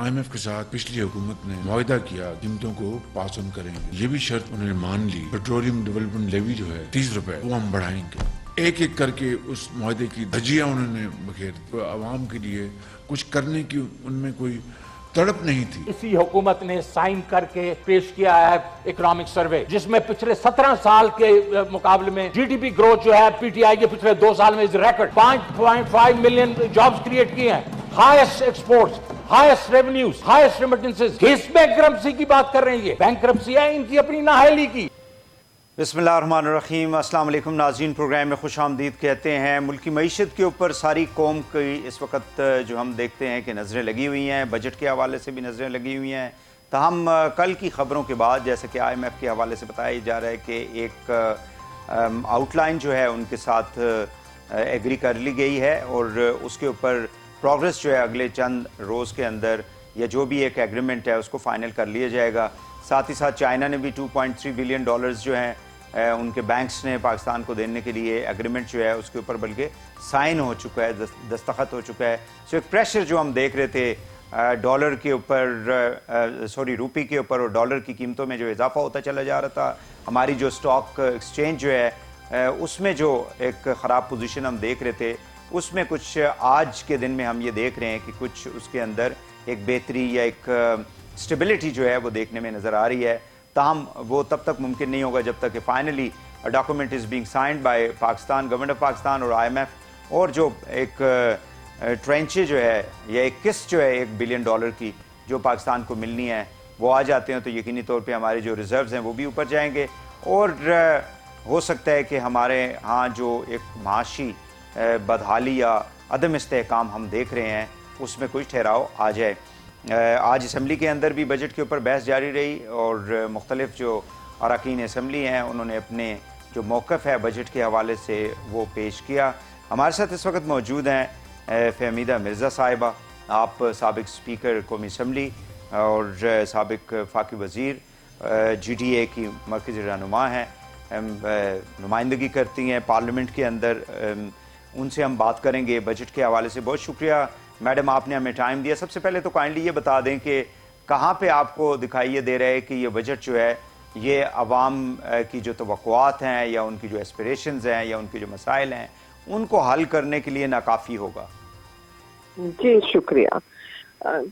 IMF کے ساتھ پچھلی حکومت نے معاہدہ کیا قیمتوں کو پاس آن کریں گے، یہ بھی شرط انہوں نے مان لی۔ پیٹرولیم ڈیولپمنٹ لیوی جو ہے 30 روپے وہ ہم بڑھائیں گے۔ ایک ایک کر کے اس معاہدے کی دھجیاں انہوں نے بکھیر، عوام کے لیے کچھ کرنے کی ان میں کوئی تڑپ نہیں تھی۔ اسی حکومت نے سائن کر کے پیش کیا ہے اکنامک سروے، جس میں پچھلے 17 سال کے مقابلے میں جی ڈی پی گروتھ جو ہے پی ٹی آئی کے پچھلے 2 سال میں ریکارڈ 5.5 ملین جابز کریٹ کیے ہیں، highest exports, highest revenues, highest remittances. کس بینکرپسی کی بات کر رہے ہیں؟ یہ بینکرپسی ہے ان کی اپنی نااہلی کی۔ بسم اللہ الرحمن الرحیم۔ السلام علیکم ناظرین، پروگرام میں خوش آمدید کہتے ہیں۔ ملکی معیشت کے اوپر ساری قوم کی اس وقت جو ہم دیکھتے ہیں کہ نظریں لگی ہوئی ہیں، بجٹ کے حوالے سے بھی نظریں لگی ہوئی ہیں۔ تاہم کل کی خبروں کے بعد جیسے کہ IMF کے حوالے سے بتایا جا رہا ہے کہ ایک آؤٹ لائن جو ہے ان کے ساتھ ایگری کر لی گئی ہے اور اس کے اوپر پروگریس جو ہے اگلے چند روز کے اندر یا جو بھی ایک ایگریمنٹ ہے اس کو فائنل کر لیا جائے گا۔ ساتھ ہی ساتھ چائنا نے بھی $2.3 بلین جو ہیں ان کے بینکس نے پاکستان کو دینے کے لیے ایگریمنٹ جو ہے اس کے اوپر بلکہ سائن ہو چکا ہے، دستخط ہو چکا ہے۔ سو ایک پریشر جو ہم دیکھ رہے تھے ڈالر کے اوپر روپی کے اوپر اور ڈالر کی قیمتوں میں جو اضافہ ہوتا چلا جا رہا تھا، ہماری جو اسٹاک ایکسچینج جو ہے اس میں جو ایک خراب پوزیشن ہم دیکھ رہے تھے، اس میں کچھ آج کے دن میں ہم یہ دیکھ رہے ہیں کہ کچھ اس کے اندر ایک بہتری یا ایک اسٹیبلٹی جو ہے وہ دیکھنے میں نظر آ رہی ہے۔ تاہم وہ تب تک ممکن نہیں ہوگا جب تک کہ finally document is being signed by Pakistan, government of Pakistan اور IMF، اور جو ایک ٹرینچے جو ہے یا ایک قسط جو ہے $1 بلین کی جو پاکستان کو ملنی ہے وہ آ جاتے ہیں تو یقینی طور پہ ہمارے جو ریزروز ہیں وہ بھی اوپر جائیں گے اور ہو سکتا ہے کہ ہمارے ہاں جو ایک معاشی بدحالی یا عدم استحکام ہم دیکھ رہے ہیں اس میں کچھ ٹھہراؤ آ جائے۔ آج اسمبلی کے اندر بھی بجٹ کے اوپر بحث جاری رہی اور مختلف جو اراکین اسمبلی ہیں انہوں نے اپنے جو موقف ہے بجٹ کے حوالے سے وہ پیش کیا۔ ہمارے ساتھ اس وقت موجود ہیں فہمیدہ مرزا صاحبہ، آپ سابق اسپیکر قومی اسمبلی اور سابق وفاقی وزیر، GDA کی مرکزی رہنما ہیں، نمائندگی کرتی ہیں پارلیمنٹ کے اندر۔ ان سے ہم بات کریں گے بجٹ کے حوالے سے۔ بہت شکریہ میڈم، آپ نے ہمیں ٹائم دیا۔ سب سے پہلے تو کائنڈلی یہ بتا دیں کہ کہاں پہ آپ کو دکھائی یہ دے رہے ہے کہ یہ بجٹ جو ہے یہ عوام کی جو توقعات ہیں یا ان کی جو ایسپریشنز ہیں یا ان کے جو مسائل ہیں ان کو حل کرنے کے لیے ناکافی ہوگا؟ جی شکریہ۔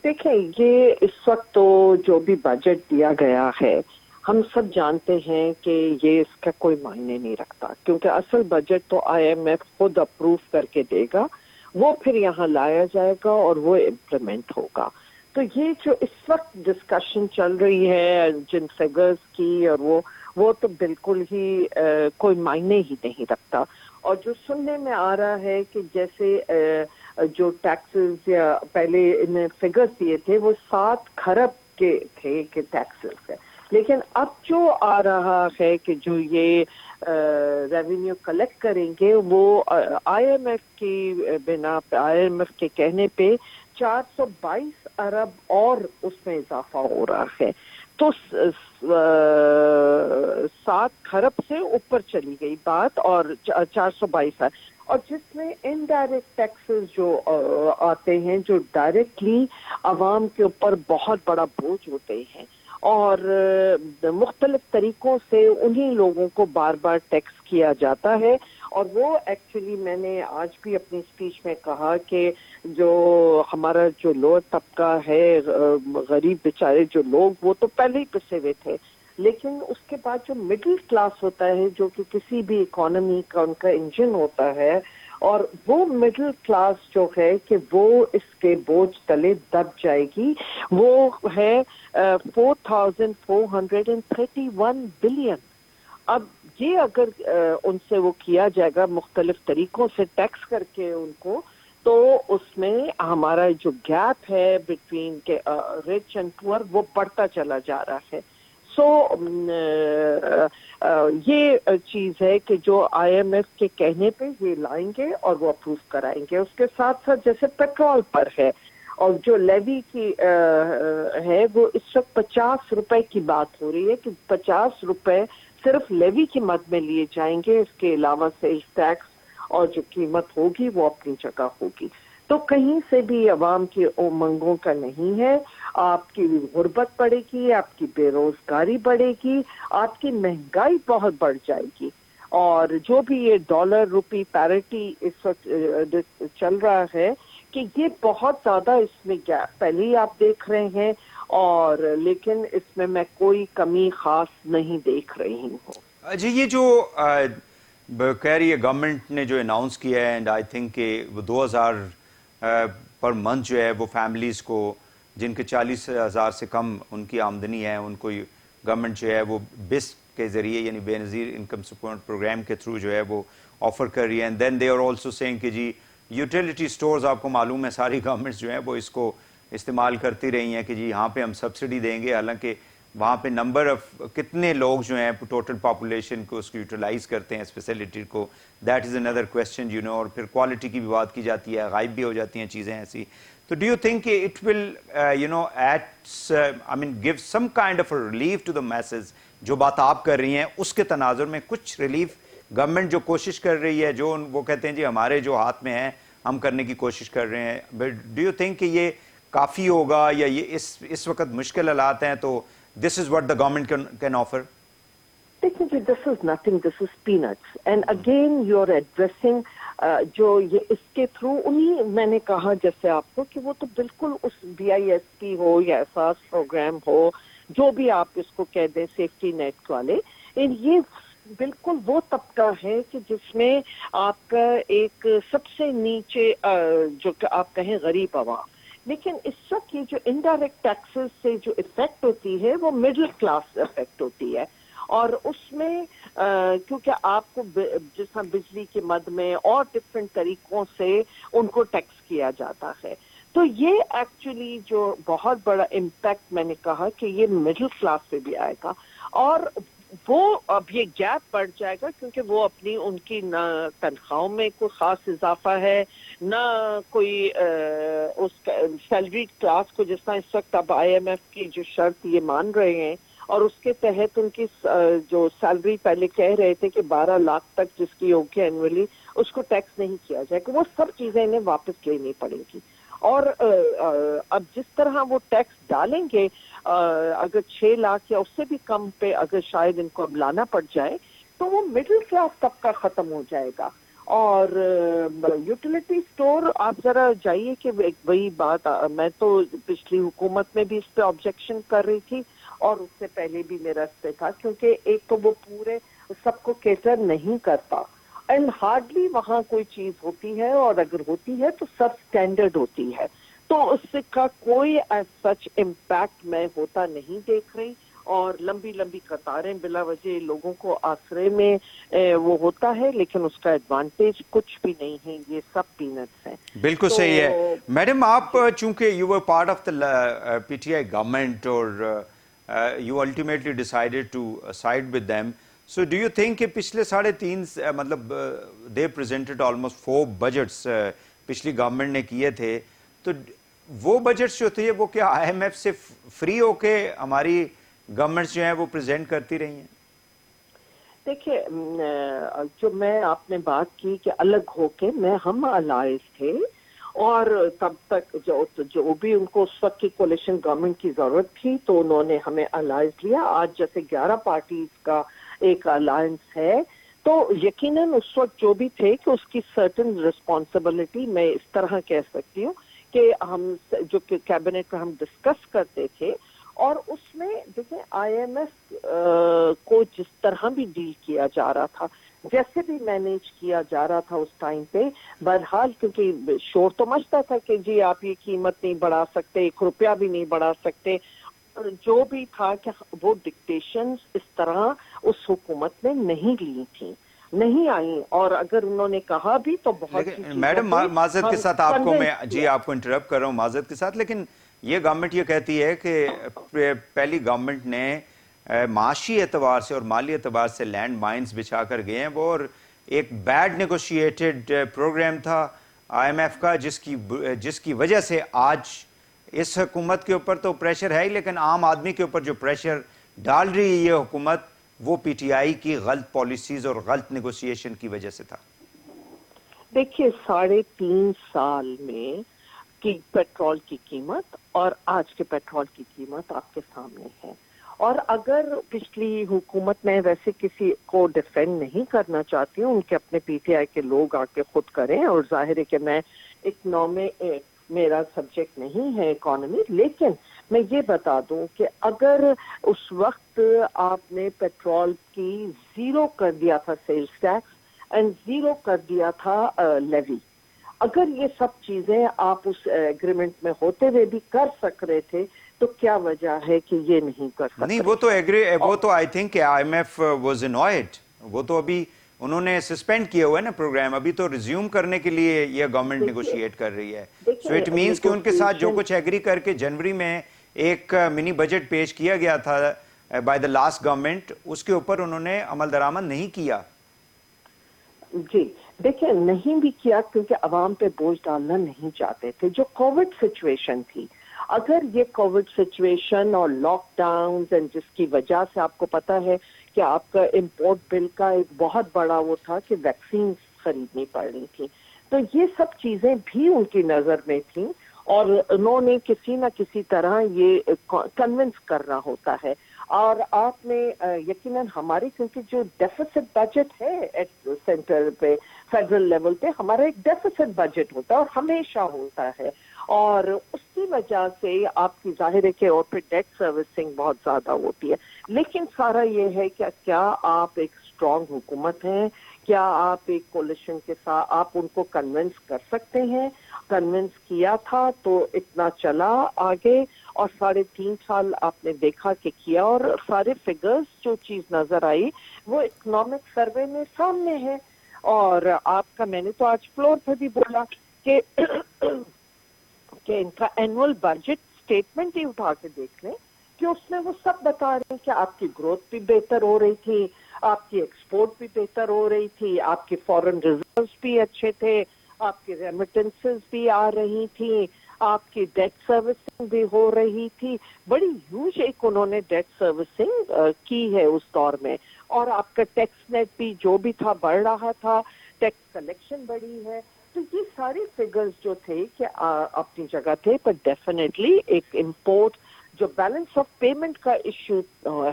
دیکھیں، یہ اس وقت تو جو بھی بجٹ دیا گیا ہے ہم سب جانتے ہیں کہ یہ اس کا کوئی معنی نہیں رکھتا، کیونکہ اصل بجٹ تو IMF خود اپروو کر کے دے گا، وہ پھر یہاں لایا جائے گا اور وہ امپلیمنٹ ہوگا۔ تو یہ جو اس وقت ڈسکشن چل رہی ہے جن فگرز کی اور وہ تو بالکل ہی کوئی معنی ہی نہیں رکھتا۔ اور جو سننے میں آ رہا ہے کہ جیسے جو ٹیکسز یا پہلے انہیں فگرز دیے تھے وہ 7 کھرب کے تھے کہ ٹیکسز ہے، لیکن اب جو آ رہا ہے کہ جو یہ ریونیو کلیکٹ کریں گے وہ IMF کی بنا پہ، IMF کے کہنے پہ 422 ارب اور اس میں اضافہ ہو رہا ہے، تو 7 کھرب سے اوپر چلی گئی بات اور 422 ہے۔ اور جس میں انڈائریکٹ ٹیکسز جو آتے ہیں جو ڈائریکٹلی عوام کے اوپر بہت بڑا بوجھ ہوتے ہیں اور مختلف طریقوں سے انہی لوگوں کو بار بار ٹیکس کیا جاتا ہے، اور وہ ایکچولی میں نے آج بھی اپنی اسپیچ میں کہا کہ جو ہمارا جو لوور طبقہ ہے، غریب بیچارے جو لوگ، وہ تو پہلے ہی پسے ہوئے تھے، لیکن اس کے بعد جو مڈل کلاس ہوتا ہے جو کہ کسی بھی اکانومی کا ان کا انجن ہوتا ہے، اور وہ مڈل کلاس جو ہے کہ وہ اس کے بوجھ تلے دب جائے گی، وہ ہے 4,431 بلین۔ اب یہ اگر ان سے وہ کیا جائے گا مختلف طریقوں سے ٹیکس کر کے ان کو، تو اس میں ہمارا جو گیپ ہے بٹوین کے ریچ اینڈ پور وہ بڑھتا چلا جا رہا ہے۔ سو یہ چیز ہے کہ جو IMF کے کہنے پہ یہ لائیں گے اور وہ اپروو کرائیں گے۔ اس کے ساتھ ساتھ جیسے پیٹرول پر ہے اور جو لیوی کی ہے وہ اس وقت 50 روپے کی بات ہو رہی ہے کہ 50 روپے صرف لیوی کی مد میں لیے جائیں گے، اس کے علاوہ سیلز ٹیکس اور جو قیمت ہوگی وہ اپنی جگہ ہوگی۔ तो कहीं से भी अवाम की उमंगों का नहीं है। आपकी गुर्बत बढ़ेगी, आपकी बेरोजगारी बढ़ेगी, आपकी महंगाई बहुत बढ़ जाएगी। और जो भी ये डॉलर रुपी पैरिटी इस वक्त चल रहा है कि ये बहुत ज्यादा इसमें गैप पहले ही आप देख रहे हैं, और लेकिन इसमें मैं कोई कमी खास नहीं देख रही हूँ। जी, ये जो कह रही है गवर्नमेंट ने जो अनाउंस किया है, एंड आई थिंक कि वो 2000 पर मंथ जो है वो फैमिलीज़ को जिनके 40,000 से कम उनकी आमदनी है, उनको गवर्नमेंट जो है वो बिस के ज़रिए यानी बेनज़ीर इनकम सपोर्ट प्रोग्राम के थ्रू जो है वो ऑफ़र कर रही है। And then they are also saying कि जी यूटिलिटी स्टोर्स, आपको मालूम है सारी गवर्नमेंट्स जो है वो इसको इस्तेमाल करती रही हैं कि जी यहाँ पे हम सब्सिडी देंगे, हालांकि वहाँ पे नंबर ऑफ कितने लोग जो हैं टोटल पॉपुलेशन को उसको यूटिलाइज करते हैं इस फैसिलिटी को, that is another question you know. और फिर क्वालिटी की भी बात की जाती है, गायब भी हो जाती हैं चीज़ें ऐसी। तो do you think it will you know it's I mean give some kind of relief to the message? जो बात आप कर रही हैं उसके तनाजुर में कुछ रिलीफ गवर्नमेंट जो कोशिश कर रही है, जो वो कहते हैं जी हमारे जो हाथ में है हम करने की कोशिश कर रहे हैं, बट डू यू थिंक कि ये काफ़ी होगा, या ये इस वक्त मुश्किल हालात हैं तो this is what the government can offer? देखिए, this is nothing, this is peanuts, and again you are addressing जो ये इसके थ्रू उन्हीं, मैंने कहा जैसे आपको कि वो तो बिल्कुल उस BISP हो या एहसास प्रोग्राम हो, जो भी आप इसको कह दें, सेफ्टी नेट वाले, ये बिल्कुल वो तबका है कि जिसमें आपका एक सबसे नीचे जो आप कहें गरीब आवाम, लेकिन इस वक्त ये जो इनडायरेक्ट टैक्सेस से जो इफेक्ट होती है वो मिडिल क्लास इफेक्ट होती है। और उसमें क्योंकि आपको जिस तरह बिजली के मद में और डिफरेंट तरीकों से उनको टैक्स किया जाता है, तो ये एक्चुअली जो बहुत बड़ा इम्पैक्ट मैंने कहा कि ये मिडिल क्लास पे भी आएगा, और वो अब ये गैप बढ़ जाएगा क्योंकि वो अपनी उनकी ना तनख्वाहों में कोई खास इजाफा है, ना कोई उस सैलरी क्लास को, जिस तरह इस वक्त अब IMF की जो शर्त ये मान रहे हैं, और उसके तहत उनकी जो सैलरी पहले कह रहे थे कि 12 लाख तक जिसकी होगी एनुअली, उसको टैक्स नहीं किया जाएगा, वो सब चीजें इन्हें वापस लेनी पड़ेगी। और अब जिस तरह वो टैक्स डालेंगे, अगर 6 लाख या उससे भी कम पे अगर शायद इनको अब लाना पड़ जाए, तो वो मिडिल क्लास तबका खत्म हो जाएगा। और यूटिलिटी स्टोर आप जरा जाइए कि वही बात, मैं तो पिछली हुकूमत में भी इस पे ऑब्जेक्शन कर रही थी, और उससे पहले भी मेरा इस पे था, क्योंकि एक तो वो पूरे सबको केटर नहीं करता, एंड हार्डली वहाँ कोई चीज होती है, और अगर होती है तो सब स्टैंडर्ड होती है, तो उससे का कोई एज सच इम्पैक्ट मैं होता नहीं देख रही। और लंबी लंबी कतारें बिला वजह लोगों को आश्रय में वो होता है, लेकिन उसका एडवांटेज कुछ भी नहीं है, ये सब पीनट्स हैं। बिल्कुल तो, सही है मैडम। आप चूंकि you were part of the PTI government और you ultimately decided to side with them. So do you think कि पिछले 3.5 मतलब they presented almost 4 budgets पिछली गवर्नमेंट ने किए थे, तो वो बजट्स जो थे वो क्या IMF से फ्री होके हमारी गवर्नमेंट्स जो हैं वो प्रेजेंट करती रही हैं? देखिए, जो मैं आपने बात की कि अलग होके हम अलाइज थे, और तब तक जो भी उनको उस वक्त की कोलिशन गवर्नमेंट की जरूरत थी, तो उन्होंने हमें अलायंस लिया। आज जैसे 11 पार्टीज का एक अलायंस है, तो यकीनन उस वक्त जो भी थे कि उसकी सर्टेन रिस्पॉन्सिबिलिटी, मैं इस तरह कह सकती हूँ कि हम जो कैबिनेट में हम डिस्कस करते थे, और उसमें देखिए IMF को जिस तरह भी डील किया जा रहा था, जैसे भी मैनेज किया जा रहा था उस टाइम पे, बहरहाल क्योंकि शोर तो मचता था कि जी आप ये कीमत नहीं बढ़ा सकते, 1 रुपया भी नहीं बढ़ा सकते, जो भी था कि वो डिक्टेशंस इस तरह उस हुकूमत ने नहीं ली थी, नहीं आई, और अगर उन्होंने कहा भी तो बहुत। मैडम माजरत के साथ आपको मैं जी आपको इंटरप्ट कर रहा हूँ माजरत के साथ, लेकिन ये गवर्नमेंट ये कहती है कि पहली गवर्नमेंट ने माशी एतबार से और माली एतबार से लैंड माइन्स बिछा कर गए हैं वो, और एक बैड नेगोशिएटेड प्रोग्राम था IMF का, जिसकी वजह से आज इस हुकूमत के ऊपर तो प्रेशर है ही, लेकिन आम आदमी के ऊपर जो प्रेशर डाल रही है ये हुकूमत, वो PTI की गलत पॉलिसीज और गलत नेगोशिएशन की वजह से था। देखिए 3.5 साल में की पेट्रोल की कीमत और आज के पेट्रोल की कीमत आपके सामने है। और अगर पिछली हुकूमत में वैसे किसी को डिफेंड नहीं करना चाहती हूँ, उनके अपने पीटीआई के लोग आके खुद करें, और जाहिर है कि मैं इकोनॉमी मेरा सब्जेक्ट नहीं है इकोनॉमी, लेकिन मैं ये बता दूं कि अगर उस वक्त आपने पेट्रोल की 0 कर दिया था सेल्स टैक्स एंड 0 कर दिया था लेवी, अगर ये सब चीजें आप उस एग्रीमेंट में होते हुए भी कर सक रहे थे, तो क्या वजह है कि ये नहीं कर सकते? नहीं, वो तो I think IMF was annoyed, वो तो अभी उन्होंने सस्पेंड किया हुआ है ना प्रोग्राम, अभी तो रिज्यूम करने के लिए ये गवर्नमेंट नेगोशिएट कर रही है। सो इट मींस कि उनके साथ जो कुछ एग्री करके जनवरी में एक मिनी बजट पेश किया गया था बाय द लास्ट गवर्नमेंट, उसके ऊपर उन्होंने अमल दरामद नहीं किया। जी देखिए, नहीं भी किया क्योंकि अवाम पे बोझ डालना नहीं चाहते थे। जो कोविड सिचुएशन थी, अगर ये कोविड सिचुएशन और लॉकडाउन एंड जिसकी वजह से आपको पता है कि आपका इंपोर्ट बिल का एक बहुत बड़ा वो था कि वैक्सीन खरीदनी पड़ रही थी, तो ये सब चीजें भी उनकी नजर में थी और उन्होंने किसी न किसी तरह ये कन्विंस करना होता है। और आपने यकीनन हमारे, क्योंकि जो डेफिसिट बजट है एट सेंटर पे, फेडरल लेवल पे हमारा एक डेफिसिट बजट होता है और हमेशा होता है, और उसकी वजह से आपकी जाहिर है कि और फिर डेट सर्विसिंग बहुत ज्यादा होती है। लेकिन सारा ये है कि क्या आप एक स्ट्रांग हुकूमत हैं, क्या आप एक कोलिशन के साथ आप उनको कन्विंस कर सकते हैं? कन्विंस किया था तो इतना चला आगे, और 3.5 साल आपने देखा कि किया, और सारे फिगर्स जो चीज नजर आई वो इकोनॉमिक सर्वे में सामने है। और आपका, मैंने तो आज फ्लोर पे भी बोला कि इनका एनुअल बजट स्टेटमेंट ही उठा के देख लें कि उसमें वो सब बता रहे हैं कि आपकी ग्रोथ भी बेहतर हो रही थी, आपकी एक्सपोर्ट भी बेहतर हो रही थी, आपके फॉरेन रिजर्व्स भी अच्छे थे, आपकी रेमिटेंसेस भी आ रही थी, आपकी डेट सर्विसिंग भी हो रही थी। बड़ी ह्यूज एक उन्होंने डेट सर्विसिंग की है उस दौर में, और आपका टैक्स नेट भी जो भी था बढ़ रहा था, टैक्स कलेक्शन बढ़ी है। तो ये सारे फिगर्स जो थे कि अपनी जगह थे, पर डेफिनेटली एक इंपोर्ट जो बैलेंस ऑफ पेमेंट का इश्यू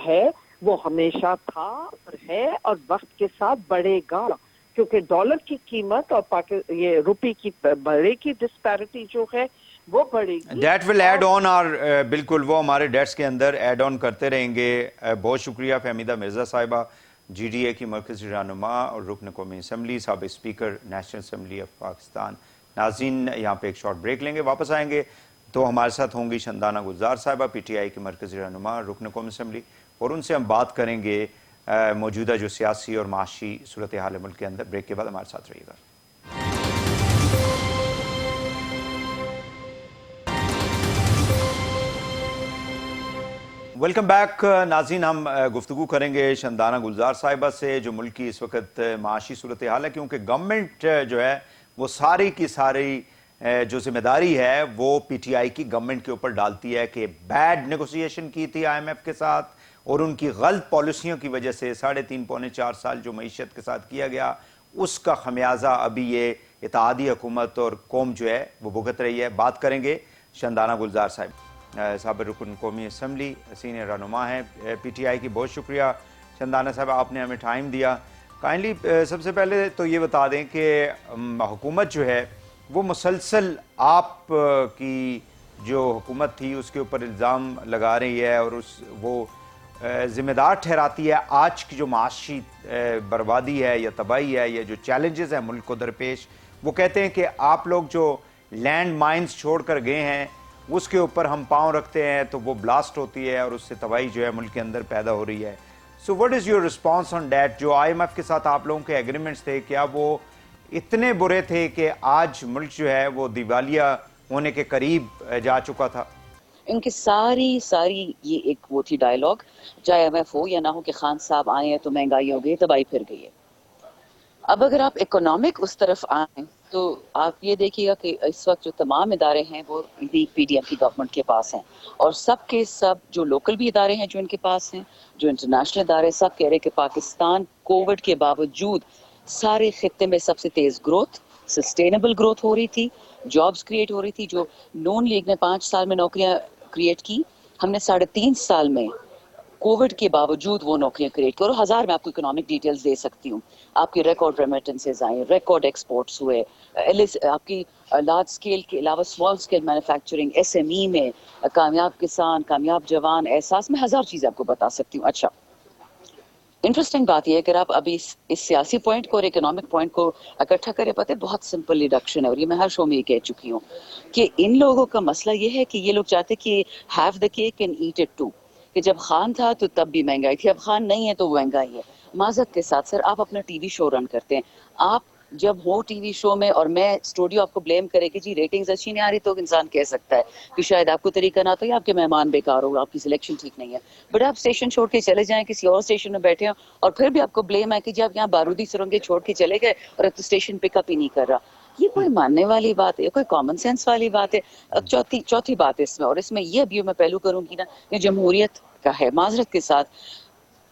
है वो हमेशा था और है, और वक्त के साथ बढ़ेगा, क्योंकि डॉलर की कीमत और ये रुपये की बड़े की डिस्पैरिटी जो है वो बढ़ेगी। दैट विल ऐड ऑन और बिल्कुल वो हमारे डेट्स के अंदर ऐड ऑन करते रहेंगे। बहुत शुक्रिया फहमीदा मिर्जा साहिबा, GDA की मरकज़ी रहनुमा और रुकन कौमी असम्बली, साबिक़ speaker National Assembly of Pakistan. नाज़रीन, यहाँ पे एक शॉर्ट ब्रेक लेंगे, वापस आएंगे तो हमारे साथ होंगी शंदाना गुलजार साहिबा, PTI की मरकज़ी रहनुमा, रुकन कौमी असम्बली, और उनसे हम बात करेंगे मौजूदा जो सियासी और माशी सूरत हाल मुल्क के अंदर। ब्रेक के बाद हमारे साथ रहिएगा। वेलकम बैक नाज़रीन, हम गुफ्तगू करेंगे शंदाना गुलजार साहिबा से जो मुल्क की इस वक्त माशी सूरत हाल है, क्योंकि गवर्नमेंट जो है वो सारी की सारी जो जिम्मेदारी है वो PTI की गवर्नमेंट के ऊपर डालती है कि बैड नेगोशिएशन की थी IMF के साथ, और उनकी गलत पॉलिसियों की वजह से 3.5 पौने 4 साल जो मईशत के साथ किया गया उसका खमियाजा अभी ये इत्तेहादी हुकूमत और कौम जो है वो भुगत रही है। बात करेंगे शंदाना गुलजार साहब, साबिक़ रुकन कौमी असम्बली, सीनियर रहनुमा हैं PTI की। बहुत शुक्रिया शंदाना साहब, आपने हमें टाइम दिया। काइंडली सबसे पहले तो ये बता दें कि हुकूमत जो है वो मुसलसल आप की जो हुकूमत थी उसके ऊपर इल्ज़ाम लगा रही है और वो ज़िम्मेदार ठहराती है आज की जो माशी बर्बादी है या तबाही है या जो चैलेंजेस हैं मुल्क को दरपेश। वो कहते हैं कि आप लोग जो लैंड माइंस छोड़ कर गए हैं उसके ऊपर हम पाँव रखते हैं तो वो ब्लास्ट होती है और उससे तबाही जो है मुल्क के अंदर पैदा हो रही है। So what is your response on that? जो IMF के साथ आप लोगों के एग्रीमेंट्स थे, क्या वो इतने बुरे थे कि आज मुल्क जो है वो दिवालिया होने के करीब जा चुका था? इनकी सारी ये एक वो थी डायलॉग, चाहे IMF हो या ना हो, कि खान साहब आए हैं तो महंगाई हो गई, तबाही फिर गई है। अब अगर आप इकोनॉमिक उस तरफ आए तो आप ये देखिएगा कि इस वक्त जो तमाम इदारे हैं वो PDM की गवर्नमेंट के पास हैं, और सब के सब जो लोकल भी इदारे हैं जो इनके पास हैं, जो इंटरनेशनल इदारे, सब कह रहे हैं कि पाकिस्तान कोविड के बावजूद सारे खित्ते में सबसे तेज ग्रोथ, سسٹینیبل گروتھ ہو رہی تھی, جابس کریٹ ہو رہی تھی. جو نون لیگ نے 5 سال میں نوکریاں کریٹ کی, ہم نے 3.5 سال میں کووڈ کے باوجود وہ نوکریاں کریٹ کی. اور 1000 میں آپ کو اکنامک ڈیٹیلز دے سکتی ہوں. آپ کی ریکارڈ ریمیٹنسز آئیں, ریکارڈ ایکسپورٹس ہوئے, آپ کی لارج اسکیل کے علاوہ small scale manufacturing, S M E میں کامیاب کسان, کامیاب جوان, احساس, میں 1000 چیزیں آپ کو بتا سکتی ہوں. اچھا, انٹرسٹنگ بات یہ ہے کہ آپ ابھی اس سیاسی پوائنٹ کو اور اکنامک پوائنٹ کو اکٹھا کرے, پتہ ہے بہت سمپل ریڈکشن ہے, اور یہ میں ہر شو میں یہ کہہ چکی ہوں کہ ان لوگوں کا مسئلہ یہ ہے کہ یہ لوگ چاہتے کہ have the cake and eat it too, کہ جب خان تھا تو تب بھی مہنگائی تھی, اب خان نہیں ہے تو مہنگائی ہے. معذرت کے ساتھ سر, آپ اپنا ٹی وی شو رن کرتے ہیں, آپ جب ہو ٹی وی شو میں اور میں اسٹوڈیو آپ کو بلیم کرے کہ جی ریٹنگز اچھی نہیں آ رہی, تو انسان کہہ سکتا ہے کہ شاید آپ کو طریقہ نہ تو, یا آپ کے مہمان بیکار ہو, آپ کی سلیکشن ٹھیک نہیں ہے. بٹ آپ اسٹیشن چھوڑ کے چلے جائیں, کسی اور اسٹیشن میں بیٹھے ہوں, اور پھر بھی آپ کو بلیم ہے کہ جب یہاں بارودی سرنگیں چھوڑ کے چلے گئے اور اب تو اسٹیشن پک اپ ہی نہیں کر رہا. یہ کوئی ماننے والی بات ہے, کوئی کامن سینس والی بات ہے. چوتھی بات اس میں, اور اس میں یہ بھی میں پہلو کروں گی نا, یہ جمہوریت کا ہے. معذرت کے ساتھ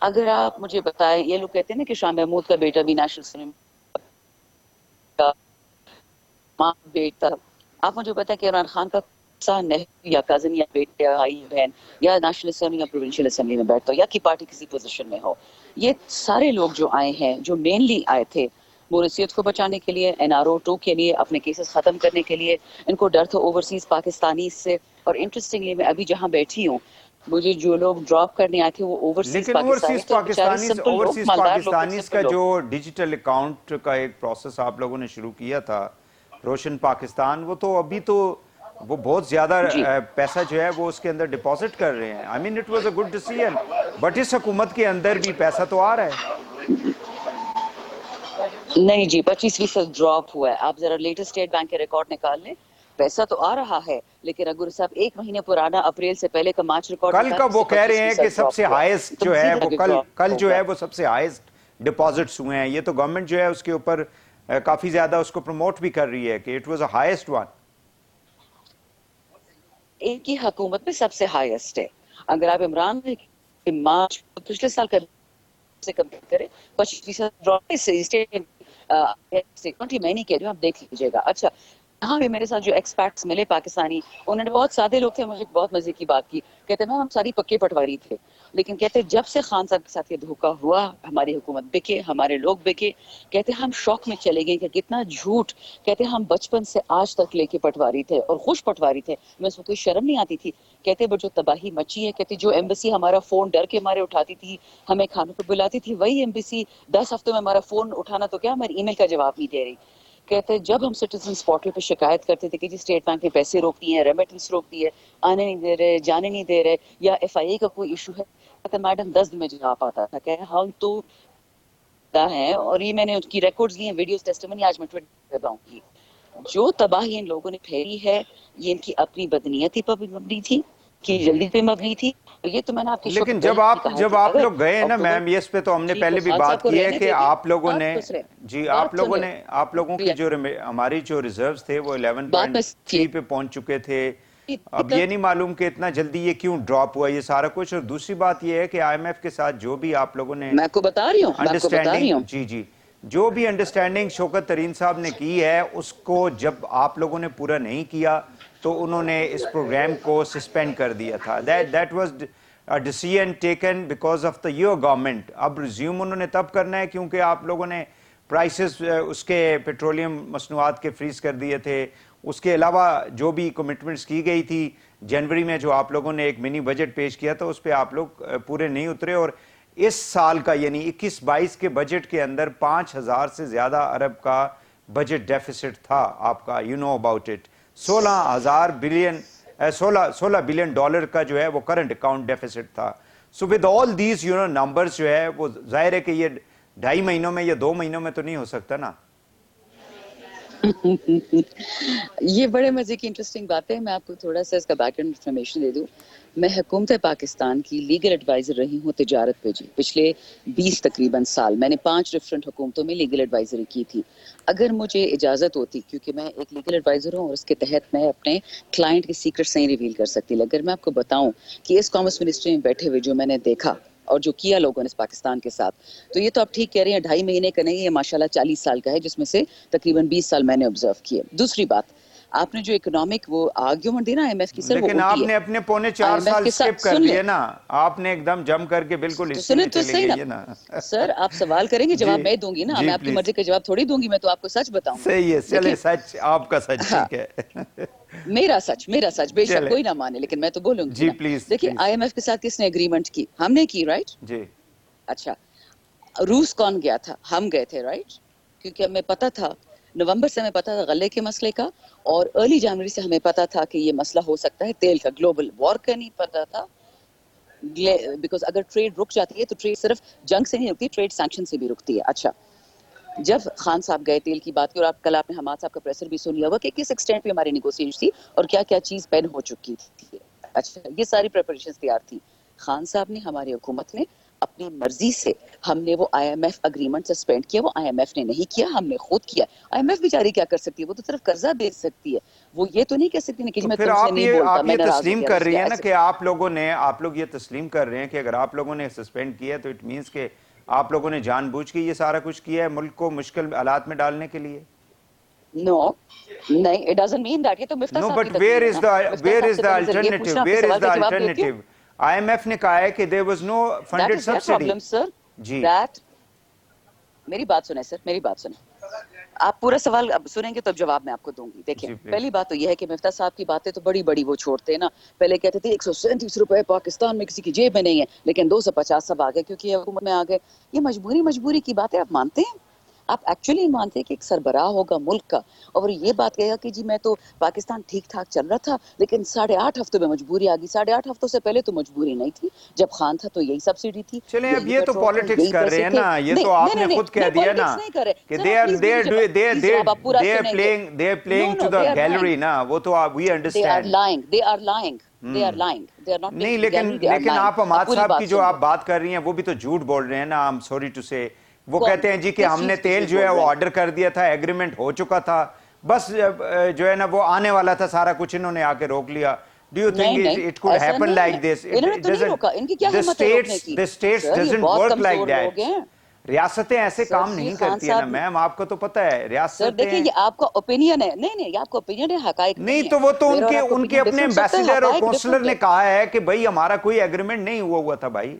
اگر آپ مجھے بتائیں, یہ لوگ کہتے ہیں نا کہ شاہ محمود کا بیٹا بھی نیشنل اسمبلی کا ماں بیٹا, آپ مجھے بتائیں کہ عمران خان کا یا کزن یا بیٹے یا بھائی بہن یا نیشنل اسمبلی یا پروونشل اسمبلی میں بیٹھتا ہو, یا کی پارٹی کسی پوزیشن میں ہو. یہ سارے لوگ جو آئے ہیں, جو مینلی آئے تھے موریشیس کو بچانے کے لیے, NRO2 کے لیے, اپنے کیسز ختم کرنے کے لیے. ان کو ڈر تھا اوورسیز پاکستانی سے. اور انٹرسٹنگلی میں ابھی جہاں بیٹھی ہوں, مجھے جو لوگ ڈراپ کرنے آئے تھے وہ اوورسیز لیکن اوورسیز پاکستانیز کا جو ڈیجیٹل اکاؤنٹ کا ایک پروسیس آپ لوگوں نے شروع کیا تھا, روشن پاکستان, وہ تو ابھی تو وہ بہت زیادہ پیسہ جو ہے وہ اس کے اندر ڈپازٹ کر رہے ہیں. I mean it was a good decision, but اس حکومت کے اندر بھی پیسہ تو آ رہا ہے. نہیں جی, 25% ڈراپ ہوا ہے. آپ ذرا لیٹسٹ اسٹیٹ بینک کے ریکارڈ نکال لیں, پیسہ تو آ رہا ہے, لیکن اگر صاحب 1 مہینے پرانا اپریل سے پہلے کا مارچ ریکارڈ کل کا وہ کہہ رہے ہیں کہ سب سے ہائیسٹ جو ہے وہ کل جو ہے وہ سب سے ہائیسٹ ڈپازٹس ہوئے ہیں. یہ تو گورنمنٹ جو ہے اس کے اوپر کافی زیادہ اس کو پروموٹ بھی کر رہی ہے کہ it was a highest one. ایک ہی حکومت میں سب سے ہائیسٹ ہے. اگر آپ عمران مارچ پچھلے سال کا سے کمپیئر کریں, 25% ڈراپ میں نہیں کہہ رہی ہوں, آپ دیکھ لیجیے گا. اچھا, یہاں بھی میرے ساتھ جو ایکسپیکٹس ملے پاکستانی, انہوں نے بہت سادے لوگ تھے, مجھے بہت مزے کی بات کی. کہتے ہیں ہم ساری پکے پٹواری تھے, لیکن کہتے جب سے خان صاحب کے ساتھ یہ دھوکہ ہوا, ہماری حکومت بکے, ہمارے لوگ بکے. کہتے ہم شوق میں چلے گئے کہ کتنا جھوٹ. کہتے ہم بچپن سے آج تک لے کے پٹواری تھے, اور خوش پٹواری تھے, میں اس میں کوئی شرم نہیں آتی تھی. کہتے بٹ جو تباہی مچی ہے, کہتے جو ایمبیسی ہمارا فون ڈر کے ہمارے اٹھاتی تھی, ہمیں کھانوں پہ بلاتی تھی, وہی ایمبیسی 10 ہفتوں میں ہمارا فون اٹھانا تو کیا ہمارے ای میل کا جواب نہیں دے رہی. کہتے جب ہم سٹیزنز پورٹل پہ شکایت کرتے تھے کہ جی اسٹیٹ بینک نے پیسے روک دیے ہیں, ریمیٹنس روک دی ہے, آنے نہیں دے رہے, جانے نہیں دے رہے, یا FIA کا کوئی ایشو ہے, کہتے میڈم 10 دن میں جواب آتا تھا. کہ ہم تو ہیں, اور یہ میں نے ان کی ریکارڈز لی ہیں, ویڈیوز, ٹیسٹیمنی آج میں ٹویٹ کر رہا ہوں کی. جو تباہی ان لوگوں نے پھیری ہے, یہ ان کی اپنی بدنیتی پر مبنی تھی, کی جلدی پہ مبنی تھی. یہ تو میں نے آپ کی لیکن جب آپ لوگ گئے نا میم, اس پہ تو ہم نے پہلے بھی بات کی ہے کہ آپ لوگوں نے جی آپ لوگوں کی جو ہماری جو ریزروز تھے وہ 11.3 پہ پہنچ چکے تھے. اب یہ نہیں معلوم کہ اتنا جلدی یہ کیوں ڈراپ ہوا یہ سارا کچھ. اور دوسری بات یہ ہے کہ IMF کے ساتھ جو بھی آپ لوگوں نے میں آپ کو بتا رہی ہوں جی جو بھی انڈرسٹینڈنگ شوکت ترین صاحب نے کی ہے, اس کو جب آپ لوگوں نے پورا نہیں کیا تو انہوں نے اس پروگرام کو سسپینڈ کر دیا تھا. That was a decision taken because of the your government. اب ریزیوم انہوں نے تب کرنا ہے کیونکہ آپ لوگوں نے پرائسز اس کے پیٹرولیم مصنوعات کے فریز کر دیے تھے. اس کے علاوہ جو بھی کمٹمنٹس کی گئی تھی جنوری میں, جو آپ لوگوں نے ایک منی بجٹ پیش کیا تھا, اس پہ آپ لوگ پورے نہیں اترے. اور اس سال کا یعنی 21-22 کے بجٹ کے اندر 5000 سے زیادہ ارب کا بجٹ ڈیفیسٹ تھا آپ کا. You know about it. 16 billion dollar کا جو ہے وہ کرنٹ اکاؤنٹ ڈیفیسٹ تھا. So with all these numbers جو ہے وہ ظاہر ہے کہ یہ 2.5 مہینوں میں یا 2 مہینوں میں تو نہیں ہو سکتا نا. یہ بڑے مزے کی انٹرسٹنگ بات ہے. میں آپ کو تھوڑا سا اس کا بیک گراؤنڈ انفارمیشن دے دوں. میں حکومت پاکستان کی لیگل ایڈوائزر رہی ہوں تجارت پہ جی پچھلے 20 تقریباً سال. میں نے 5 ڈفرینٹ حکومتوں میں لیگل ایڈوائزری کی تھی. اگر مجھے اجازت ہوتی, کیونکہ میں ایک لیگل ایڈوائزر ہوں اور اس کے تحت میں اپنے کلائنٹ کے سیکرٹس نہیں ریویل کر سکتی, اگر میں آپ کو بتاؤں کہ اس کامرس منسٹری میں بیٹھے ہوئے جو میں نے دیکھا, اور جو کیا لوگوں نے اس پاکستان کے ساتھ. تو یہ تو آپ ٹھیک کہہ رہے ہیں 2.5 مہینے کا نہیں, یہ ماشاءاللہ 40 سال کا ہے, جس میں سے تقریباً 20 سال میں نے آبزرو کیے. دوسری بات, آپ نے جو اکنامک وہ آرگیومنٹ دی نا آئی ایم ایف کی, سر وہ لیکن آپ نے اپنے پونے 4 سال اسکپ کر دیے نا, آپ نے ایک دم جم کر کے بالکل اسی میں چلے گئے نا. سر آپ سوال کریں گے, جواب میں دوں گی نا, میں آپ کی مرضی کا جواب تھوڑی دوں گی, میں تو آپ کو سچ بتاؤں. صحیح ہے, چلے سچ آپ کا سچ ٹھیک ہے. میرا سچ بے شک کوئی نہ مانے, لیکن میں تو بولوں گی. جی پلیز. دیکھیں آئی ایم ایف کے ساتھ کس نے اگریمنٹ کی؟ ہم نے کی, رائٹ؟ جی. اچھا, روس کون گیا تھا؟ ہم گئے تھے, رائٹ؟ کیونکہ ہمیں پتا تھا, نومبر سے ہمیں پتا تھا غلے کے مسئلے کا, اور ارلی جنوری سے ہمیں پتا تھا کہ یہ مسئلہ ہو سکتا ہے تیل کا. گلوبل وار کا نہیں پتا تھا, بیکاز اگر ٹریڈ رک جاتی ہے تو ٹریڈ صرف جنگ سے نہیں رکتی, ٹریڈ سینکشن سے بھی رکتی ہے. اچھا, جب خان صاحب گئے تیل کی بات کی, اور کل آپ نے حماد صاحب کا پریسر بھی سن لیا ہوگا کہ کس ایکسٹینٹ پہ ہماری نیگوسیشن تھی اور کیا کیا چیز پین ہو چکی تھی. اچھا, یہ ساری پریپریشن تیار تھی. خان صاحب نے, ہماری حکومت نے اپنی مرضی سے, ہم نے وہ I M F agreement suspend کیا, وہ آئی ایم ایف نے نہیں کیا, ہم نے خود کیا. آئی ایم ایف بیچاری کیا کر سکتی ہے, وہ تو صرف قرضہ دے سکتی ہے, وہ یہ تو نہیں کہہ سکتی کہ میں تم سے نہیں بولتا, میں ناراض ہو گیا. تسلیم کر رہی ہے نا کہ آپ لوگ یہ تسلیم کر رہے ہیں کہ اگر آپ لوگوں نے سسپینڈ کیا تو اٹ مینس کہ آپ لوگوں نے جان بوجھ کے یہ سارا کچھ کیا ہے ملک کو مشکل حالات میں ڈالنے کے لیے. No, نہیں, it doesn't mean that. یہ تو مفتاح صاحب کی تقریر ہے. No, but where is the alternative? IMF نے کہا ہے کہ there was no funded subsidy. جی, میری بات سنیں سر, میری بات سنیں. آپ پورا سوال سنیں گے تو جواب میں آپ کو دوں گی. دیکھیں, پہلی بات تو یہ ہے کہ مفتاح صاحب کی باتیں تو بڑی بڑی وہ چھوڑتے ہیں نا. پہلے کہتے تھے 137 روپے پاکستان میں کسی کی جیب میں نہیں ہے, لیکن 250 سب آ گئے کیونکہ یہ حکومت میں آ گئے. یہ مجبوری کی باتیں آپ مانتے ہیں؟ آپ ایکچولی مانتے ہیں کہ ایک سربراہ ہوگا ملک کا اور یہ بات کہے گا کہ جی میں تو پاکستان ٹھیک ٹھاک چل رہا تھا, لیکن 8.5 ہفتوں میں مجبوری آ گئی. 8.5 ہفتوں سے پہلے تو مجبوری نہیں تھی, جب خان تھا تو یہی سبسڈی تھی. چلیں اب یہ تو پالیٹکس کر رہے ہیں نا, یہ تو آپ نے خود کہہ دیا نا کہ they are playing to the gallery نا, وہ تو we understand. نہیں, لیکن آپ حماد صاحب کی جو آپ بات کر رہی ہیں وہ بھی تو جھوٹ بول رہے ہیں نا. I'm sorry to say. وہ کہتے ہیں جی کہ ہم نے تیل جو ہے وہ آرڈر کر دیا تھا, ایگریمنٹ ہو چکا تھا, بس جو ہے نا وہ آنے والا تھا, سارا کچھ انہوں نے آ کے روک لیا. Do you think it could happen like this? The states doesn't work like that. ریاستیں ایسے کام نہیں کرتی ہیں نا میم, آپ کو تو پتہ ہے. ریاستیں دیکھیں, یہ آپ کا اوپینین ہے. نہیں, یہ آپ کا اوپینین ہے, حقائق نہیں. تو وہ تو ان کے اپنے ایمبیسیڈر اور کونسلر نے کہا ہے کہ بھائی ہمارا کوئی ایگریمنٹ نہیں ہوا تھا. بھائی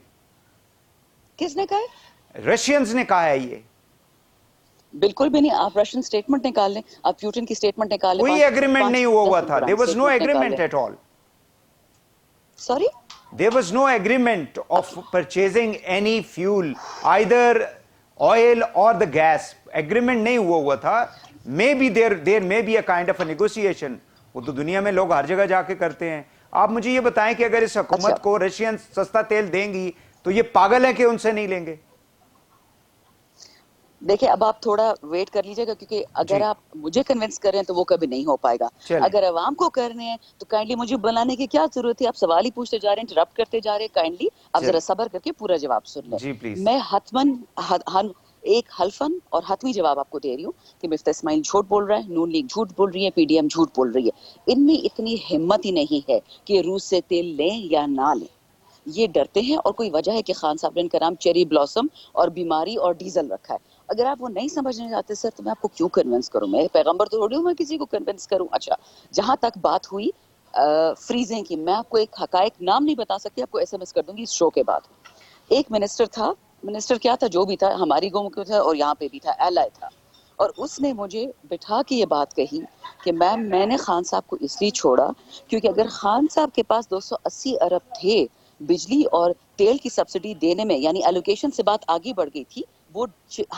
کس نے کہا ہے؟ رشینز نے کہا ہے. یہ بالکل بھی نہیں. آپ رشین سٹیٹمنٹ نکال لیں, آپ پیوٹن کی سٹیٹمنٹ نکال لیں. کوئی ایگریمنٹ نہیں ہوا تھا. There was no agreement at all. Sorry? There was no agreement of purchasing any fuel, either oil or the gas. Agreement نہیں ہوا تھا. Maybe there may be a kind of a negotiation. وہ تو دنیا میں لوگ ہر جگہ جا کے کرتے ہیں. آپ مجھے یہ بتائیں کہ اگر اس حکومت کو رشین سستا تیل دیں گی تو یہ پاگل ہے کہ ان سے نہیں لیں گے؟ دیکھیں, اب آپ تھوڑا ویٹ کر لیجئے گا, کیونکہ اگر آپ مجھے کنونس کر رہے ہیں تو وہ کبھی نہیں ہو پائے گا. اگر عوام کو کرنے ہیں تو کائنڈلی مجھے بلانے کی کیا ضرورت ہے؟ آپ سوال ہی پوچھتے جا رہے ہیں, انٹرپٹ کرتے جا رہے ہیں. کائنڈلی آپ ذرا صبر کر کے پورا جواب سن لیں. میں حتماً ایک حلفاً اور حتمی جواب آپ کو دے رہی ہوں کہ مفتاح اسماعیل جھوٹ بول رہا ہے, نون لیگ جھوٹ بول رہی ہے, پی ڈی ایم جھوٹ بول رہی ہے. ان میں اتنی ہمت ہی نہیں ہے کہ روس سے تیل لیں یا نہ لیں. یہ ڈرتے ہیں, اور کوئی وجہ ہے کہ خان صاحب نے ان کا نام چیری بلاسم اور بیماری اور ڈیزل رکھا ہے. اگر آپ وہ نہیں سمجھنے چاہتے سر تو میں آپ کو کیوں کنونس کروں؟ میں پیغمبر تو تھوڑی ہوں میں کسی کو کنونس کروں. اچھا, جہاں تک بات ہوئی فریزنگ کی, میں آپ کو ایک حقائق نام نہیں بتا سکتی, آپ کو ایس ایم ایس کر دوں گی اس شو کے بعد. ایک منسٹر تھا, منسٹر کیا تھا, جو بھی تھا, ہماری قوم کا تھا اور یہاں پہ بھی تھا, ایل آئی تھا, اور اس نے مجھے بٹھا کے یہ بات کہی کہ میم میں نے خان صاحب کو اس لیے چھوڑا کیونکہ اگر خان صاحب کے پاس 280 ارب تھے بجلی اور تیل کی سبسڈی دینے میں, یعنی ایلوکیشن سے بات آگے بڑھ گئی تھی, وہ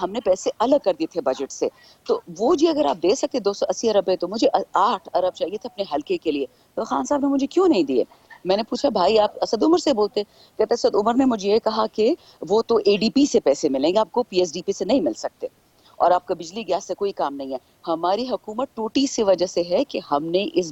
ہم نے پیسے الگ کر دیے تھے بجٹ سے, تو وہ جی اگر آپ دے سکتے 280 ارب ہے تو مجھے 8 ارب چاہیے تھے اپنے حلقے کے لیے, تو خان صاحب نے مجھے کیوں نہیں دیے؟ میں نے پوچھا بھائی آپ اسد عمر سے بولتے؟ کہتے اسد عمر نے مجھے یہ کہا کہ وہ تو اے ڈی پی سے پیسے ملیں گے, آپ کو پی ایس ڈی پی سے نہیں مل سکتے, اور آپ کا بجلی گیس سے کوئی کام نہیں ہے. ہماری حکومت ٹوٹی سی وجہ سے ہے کہ ہم نے اس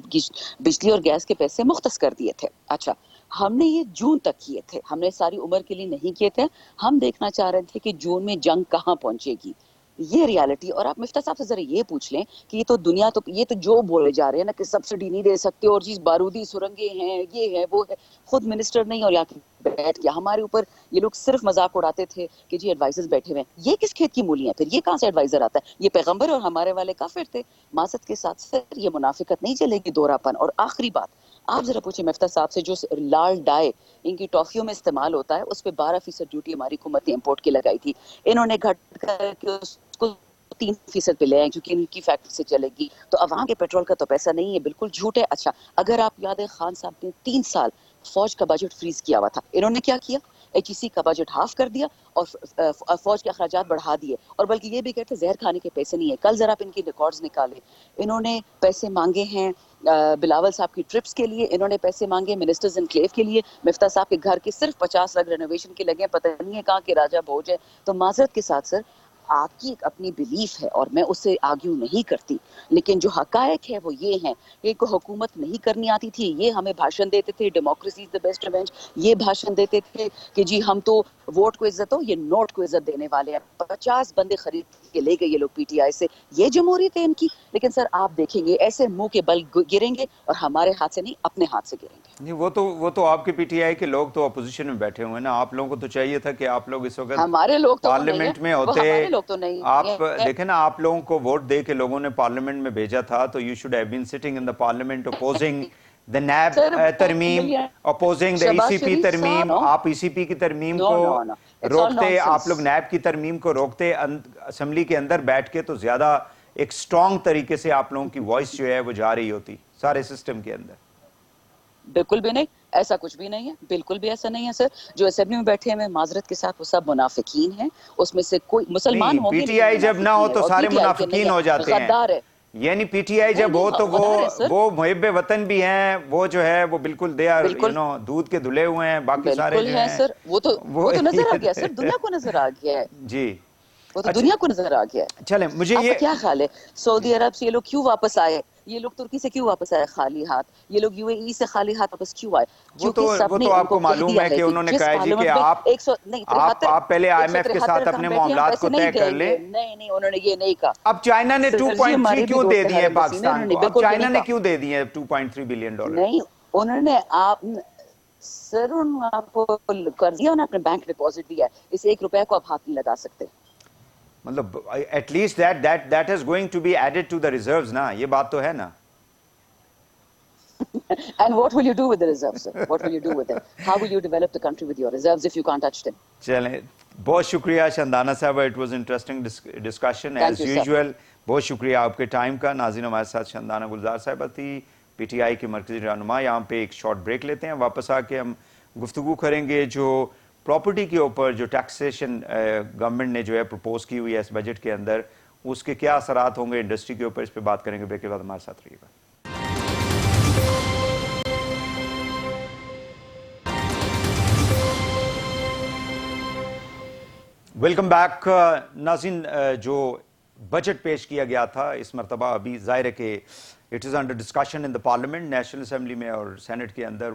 بجلی اور گیس کے پیسے مختص کر دیے تھے. اچھا, ہم نے یہ جون تک کیے تھے, ہم نے ساری عمر کے لیے نہیں کیے تھے. ہم دیکھنا چاہ رہے تھے کہ جون میں جنگ کہاں پہنچے گی. یہ ریالٹی. اور آپ مفتاح صاحب سے ذرا یہ پوچھ لیں کہ یہ تو جو بولے جا رہے ہیں نا کہ سبسڈی نہیں دے سکتے اور چیز بارودی سرنگیں ہیں، یہ ہے وہ ہے، خود منسٹر نہیں اور یہاں بیٹھ گیا ہمارے اوپر یہ لوگ صرف مذاق اڑاتے تھے کہ جی ایڈوائزرز بیٹھے ہوئے ہیں. یہ کس کھیت کی مولی ہیں پھر؟ یہ کہاں سے ایڈوائزر آتا ہے؟ یہ پیغمبر اور ہمارے والے کافر تھے. معذرت کے ساتھ سر یہ منافقت نہیں چلے گی، دورہ پن. اور آخری بات آپ ذرا پوچھیں مفتاح صاحب سے، جو لال ڈائے ان کی ٹافیوں میں استعمال ہوتا ہے اس پہ 12% ڈیوٹی ہماری حکومت نے امپورٹ کی لگائی تھی. انہوں نے گھٹ کر کے اس کو 3% پہ لے آئے کیونکہ ان کی فیکٹری سے چلے گی. تو عوام کے پیٹرول کا تو پیسہ نہیں ہے، بالکل جھوٹ ہے. اچھا اگر آپ یاد ہے خان صاحب نے 3 سال فوج کا بجٹ فریز کیا ہوا تھا، انہوں نے کیا کیا؟ HEC کا بجٹ ہاف کر دیا اور فوج کے اخراجات بڑھا دیے، اور بلکہ یہ بھی کہتے زہر کھانے کے پیسے نہیں ہیں. کل ذرا آپ ان کی ریکارڈز نکالیں، انہوں نے پیسے مانگے ہیں بلاول صاحب کی ٹرپس کے لیے، انہوں نے پیسے مانگے منسٹرز انکلیو کے لیے. مفتاح صاحب کے گھر کے صرف 50 لاکھ رینوویشن کے لگے ہیں، پتہ نہیں ہے کہاں کے راجہ بھوج ہے. تو معذرت کے ساتھ سر آپ کی ایک اپنی بلیف ہے اور میں اس سے آرگیو نہیں کرتی، لیکن جو حقائق ہے وہ یہ ہیں کہ کو حکومت نہیں کرنی آتی تھی. یہ ہمیں بھاشن دیتے تھے democracy is the best revenge, یہ بھاشن دیتے تھے کہ جی ہم تو ووٹ کو عزت ہو، یہ نوٹ کو عزت دینے والے ہیں. 50 بندے خرید کے لے گئے یہ لوگ پی ٹی آئی سے. یہ جمہوریت ہے ان کی. لیکن سر آپ دیکھیں گے ایسے منہ کے بل گریں گے اور ہمارے ہاتھ سے نہیں اپنے ہاتھ سے گریں گے. نہیں وہ تو آپ کے پی ٹی آئی کے لوگ تو اپوزیشن میں بیٹھے ہوئے ہیں نا. آپ لوگوں کو تو چاہیے تھا کہ آپ لوگ اس وقت ہمارے لوگ تو پارلیمنٹ میں ہوتے. ہمارے لوگ تو نہیں آپ دیکھیں نا، آپ لوگوں کو ووٹ دے کے لوگوں نے پارلیمنٹ میں بھیجا تھا، تو you should have been sitting in the parliament opposing the NAB ترمیم، اپوزنگ دا ECP ترمیم. آپ ECP کی ترمیم کو روکتے، آپ لوگ نیب کی ترمیم کو روکتے اسمبلی کے اندر بیٹھ کے، تو زیادہ ایک سٹرونگ طریقے سے آپ لوگوں کی وائس جو ہے وہ جا رہی ہوتی سارے سسٹم کے اندر. بالکل بھی نہیں، ایسا کچھ بھی نہیں ہے، بالکل بھی ایسا نہیں ہے سر. جو اسمبلی میں بیٹھے ہیں معذرت کے ساتھ وہ سب منافقین ہیں، اس میں سے کوئی مسلمان ہوں گے. پی ٹی آئی جب نہ ہو تو سارے منافقین ہو جاتے ہیں. غدار ہے. یعنی پی ٹی آئی جب ہو تو وہ محب وطن بھی ہیں، وہ جو ہے وہ بالکل دے آر دودھ کے دھلے ہوئے ہیں. باقی سارے جو ہیں سر وہ تو نظر آ گیا سر، دنیا کو نظر آ گیا ہے. جی وہ تو دنیا کو نظر آ گیا ہے. چلیں مجھے آپ یہ کا کیا خیال ہے سعودی عرب سے یہ لوگ کیوں واپس آئے؟ یہ لوگ ترکی سے کیوں واپس آئے خالی ہاتھ؟ یہ لوگ UAE سے خالی ہاتھ واپس کیوں آئے؟ وہ تو آپ کو معلوم ہے کہ انہوں نے کہا جی کہ آپ پہلے IMF کے ساتھ اپنے معاملات کو طے کر لیں. نہیں انہوں نے یہ نہیں کہا. اب چائنا نے 2.3 کیوں دے دیے پاکستان کو؟ اب چائنا نے کیوں دے دیے $2.3 بلین؟ نہیں انہوں نے سر آپ کو کر دیا، انہوں نے اپنے بینک ڈپازٹ دیا ہے، اس 1 روپے کو آپ ہاتھ نہیں لگا سکتے. مطلب at least that is going to be added to the reserves نا، یہ بات تو ہے نا. And what will you do with the reserves, sir? What will you do with them? How will you develop the country with your reserves if you can't touch them? چلیں بہت شکریہ شندانہ صاحبہ، it was interesting discussion as usual. بہت شکریہ آپ کے time کا. ناظرین ہمارے ساتھ شندانہ گلزار صاحبہ تھی، PTI کی مرکزی رہنما. یہاں پہ ایک شارٹ بریک لیتے ہیں، واپس آ کے ہم گفتگو کریں گے جو پراپرٹی کے اوپر جو ٹیکسیشن گورنمنٹ نے جو ہے پروپوز کی ہوئی ہے اس بجٹ کے اندر، اس کے کیا اثرات ہوں گے انڈسٹری کے اوپر، اس پہ بات کریں گے. بریک کے بعد ہمارے ساتھ رہیے گا. Welcome back. ناظرین جو بجٹ پیش کیا گیا تھا اس مرتبہ، ابھی ظاہر ہے کہ it is under discussion in the parliament, national assembly میں اور سینٹ کے اندر،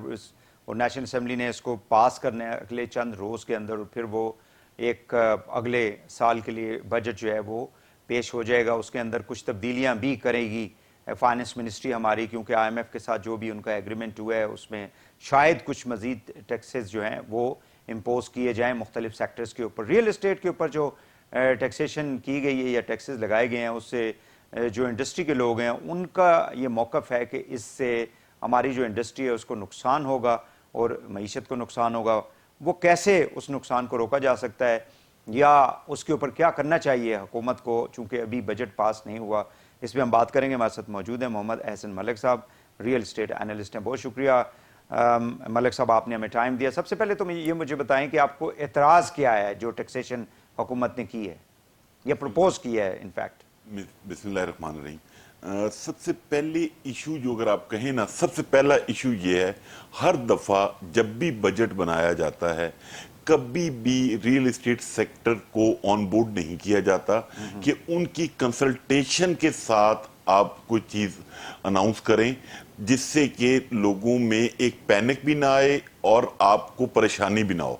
اور نیشنل اسمبلی نے اس کو پاس کرنا ہے اگلے چند روز کے اندر، اور پھر وہ ایک اگلے سال کے لیے بجٹ جو ہے وہ پیش ہو جائے گا. اس کے اندر کچھ تبدیلیاں بھی کرے گی فائنانس منسٹری ہماری، کیونکہ IMF کے ساتھ جو بھی ان کا ایگریمنٹ ہوا ہے اس میں شاید کچھ مزید ٹیکسز جو ہیں وہ امپوز کیے جائیں مختلف سیکٹرز کے اوپر. ریئل اسٹیٹ کے اوپر جو ٹیکسیشن کی گئی ہے یا ٹیکسز لگائے گئے ہیں، اس سے جو انڈسٹری کے لوگ ہیں ان کا یہ موقف ہے کہ اس سے ہماری جو انڈسٹری ہے اس کو نقصان ہوگا اور معیشت کو نقصان ہوگا. وہ کیسے اس نقصان کو روکا جا سکتا ہے یا اس کے اوپر کیا کرنا چاہیے حکومت کو، چونکہ ابھی بجٹ پاس نہیں ہوا، اس پہ ہم بات کریں گے. ہمارے ساتھ موجود ہیں محمد احسن ملک صاحب، ریئل اسٹیٹ اینالسٹ ہیں. بہت شکریہ ملک صاحب، آپ نے ہمیں ٹائم دیا. سب سے پہلے تو یہ مجھے بتائیں کہ آپ کو اعتراض کیا ہے جو ٹیکسیشن حکومت نے کی ہے یا پروپوز کی ہے انفیکٹ؟ بسم اللہ الرحمن الرحیم. سب سے پہلے ایشو جو اگر آپ کہیں نا، سب سے پہلا ایشو یہ ہے، ہر دفعہ جب بھی بجٹ بنایا جاتا ہے کبھی بھی ریئل اسٹیٹ سیکٹر کو آن بورڈ نہیں کیا جاتا کہ ان کی کنسلٹیشن کے ساتھ آپ کوئی چیز اناؤنس کریں جس سے کہ لوگوں میں ایک پینک بھی نہ آئے اور آپ کو پریشانی بھی نہ ہو.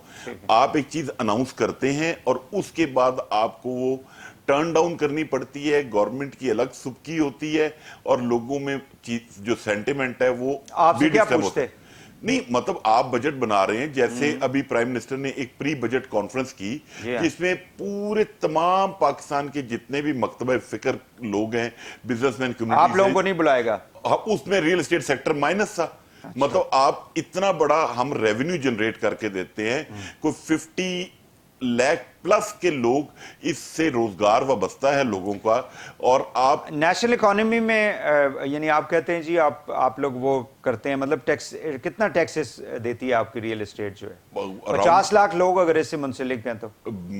آپ ایک چیز اناؤنس کرتے ہیں اور اس کے بعد آپ کو وہ टर्न डाउन करनी पड़ती है, गवर्नमेंट की अलग सुबकी होती है और लोगों में जो सेंटिमेंट है वो आपसे भी क्या डिस्टर्ब पूछते? होता है। नहीं मतलब आप बजट बना रहे हैं, जैसे अभी प्राइम मिनिस्टर ने एक प्री बजट कॉन्फ्रेंस की जिसमें पूरे तमाम पाकिस्तान के जितने भी मकतबे फिक्र लोग हैं, बिजनेसमैन कम्युनिटी, आप लोगों को नहीं बुलाएगा? उसमें रियल एस्टेट सेक्टर माइनस था। मतलब आप इतना बड़ा हम रेवेन्यू जनरेट करके देते हैं, कोई 50 लाख प्लस के लोग इससे रोजगार वाबस्ता है लोगों का, और आप नेशनल इकोनॉमी में यानी आप कहते हैं जी आप लोग वो करते हैं, मतलब टैक्स कितना टैक्सेस देती है आपकी रियल एस्टेट जो है? 50 लाख लोग अगर इससे मुंसलिक हैं तो